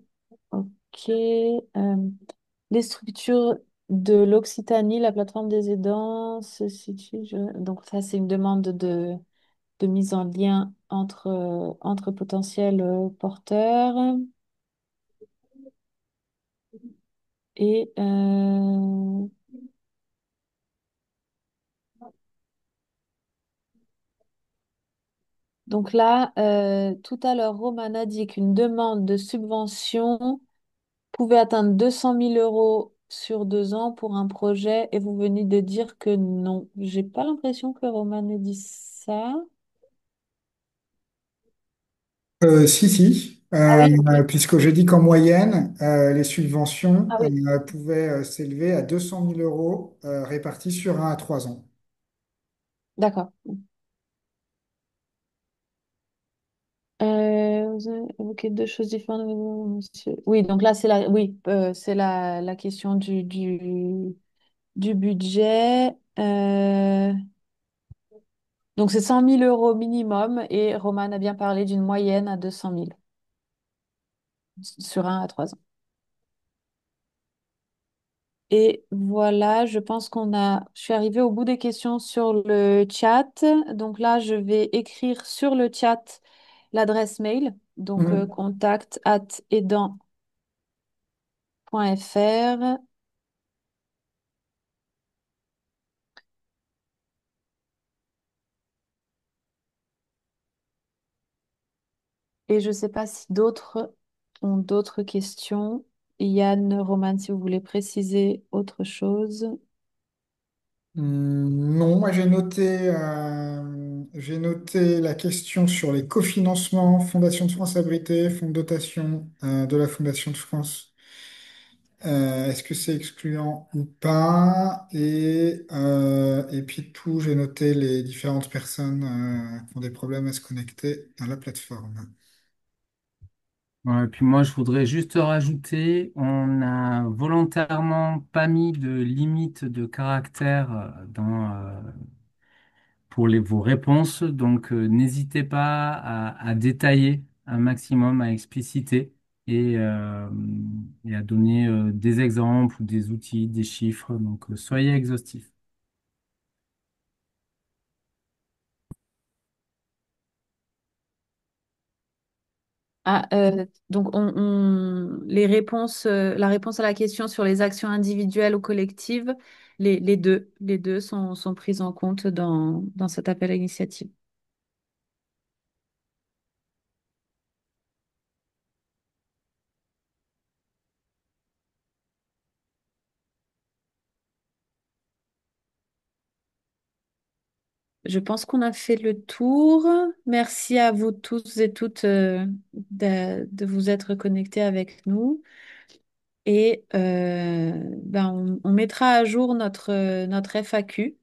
OK. Les structures de l'Occitanie, la plateforme des aidants se situe. Donc, ça, c'est une demande de mise en lien entre potentiels porteurs. Et donc là, tout à l'heure, Roman a dit qu'une demande de subvention pouvait atteindre 200 000 euros sur 2 ans pour un projet et vous venez de dire que non. J'ai pas l'impression que Roman ait dit ça. Si, si, Ah oui, ok. puisque j'ai dit qu'en moyenne, les subventions Ah oui, pouvaient s'élever à 200 000 euros répartis sur 1 à 3 ans. d'accord. Vous avez évoqué deux choses différentes, monsieur. Oui, donc là, c'est la question du budget. Donc, c'est 100 000 euros minimum et Roman a bien parlé d'une moyenne à 200 000 sur 1 à 3 ans. Et voilà, je pense je suis arrivée au bout des questions sur le chat. Donc là, je vais écrire sur le chat l'adresse mail, donc Mhm. contact@aidant.fr. Et je ne sais pas si d'autres ont d'autres questions. Yann, Roman, si vous voulez préciser autre chose. Non, moi j'ai noté la question sur les cofinancements, Fondation de France Abrité, fonds de dotation de la Fondation de France. Est-ce que c'est excluant ou pas? Et puis tout, j'ai noté les différentes personnes qui ont des problèmes à se connecter à la plateforme. Ouais, et puis moi, je voudrais juste rajouter, on n'a volontairement pas mis de limite de caractère pour vos réponses, donc n'hésitez pas à détailler un maximum, à expliciter et à donner des exemples ou des outils, des chiffres. Donc soyez exhaustifs. Ah, donc la réponse à la question sur les actions individuelles ou collectives, les deux sont prises en compte dans cet appel à initiative. Je pense qu'on a fait le tour. Merci à vous tous et toutes de vous être connectés avec nous. Et on mettra à jour notre FAQ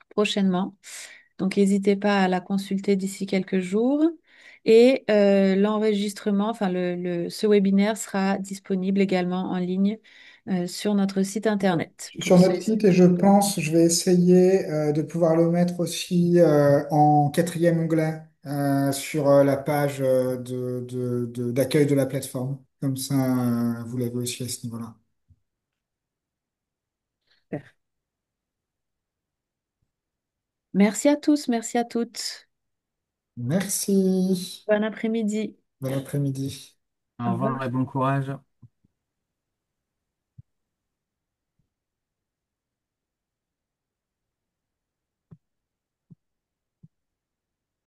prochainement. Donc, n'hésitez pas à la consulter d'ici quelques jours. Et l'enregistrement, enfin ce webinaire sera disponible également en ligne sur notre site internet Sur pour notre ceux. site, et je pense, je vais essayer de pouvoir le mettre aussi en quatrième onglet sur la page d'accueil de la plateforme. Comme ça, vous l'avez aussi à ce niveau-là. Merci à tous, merci à toutes. Merci. Bon après-midi. Bon après-midi. Au Au revoir revoir. et bon courage.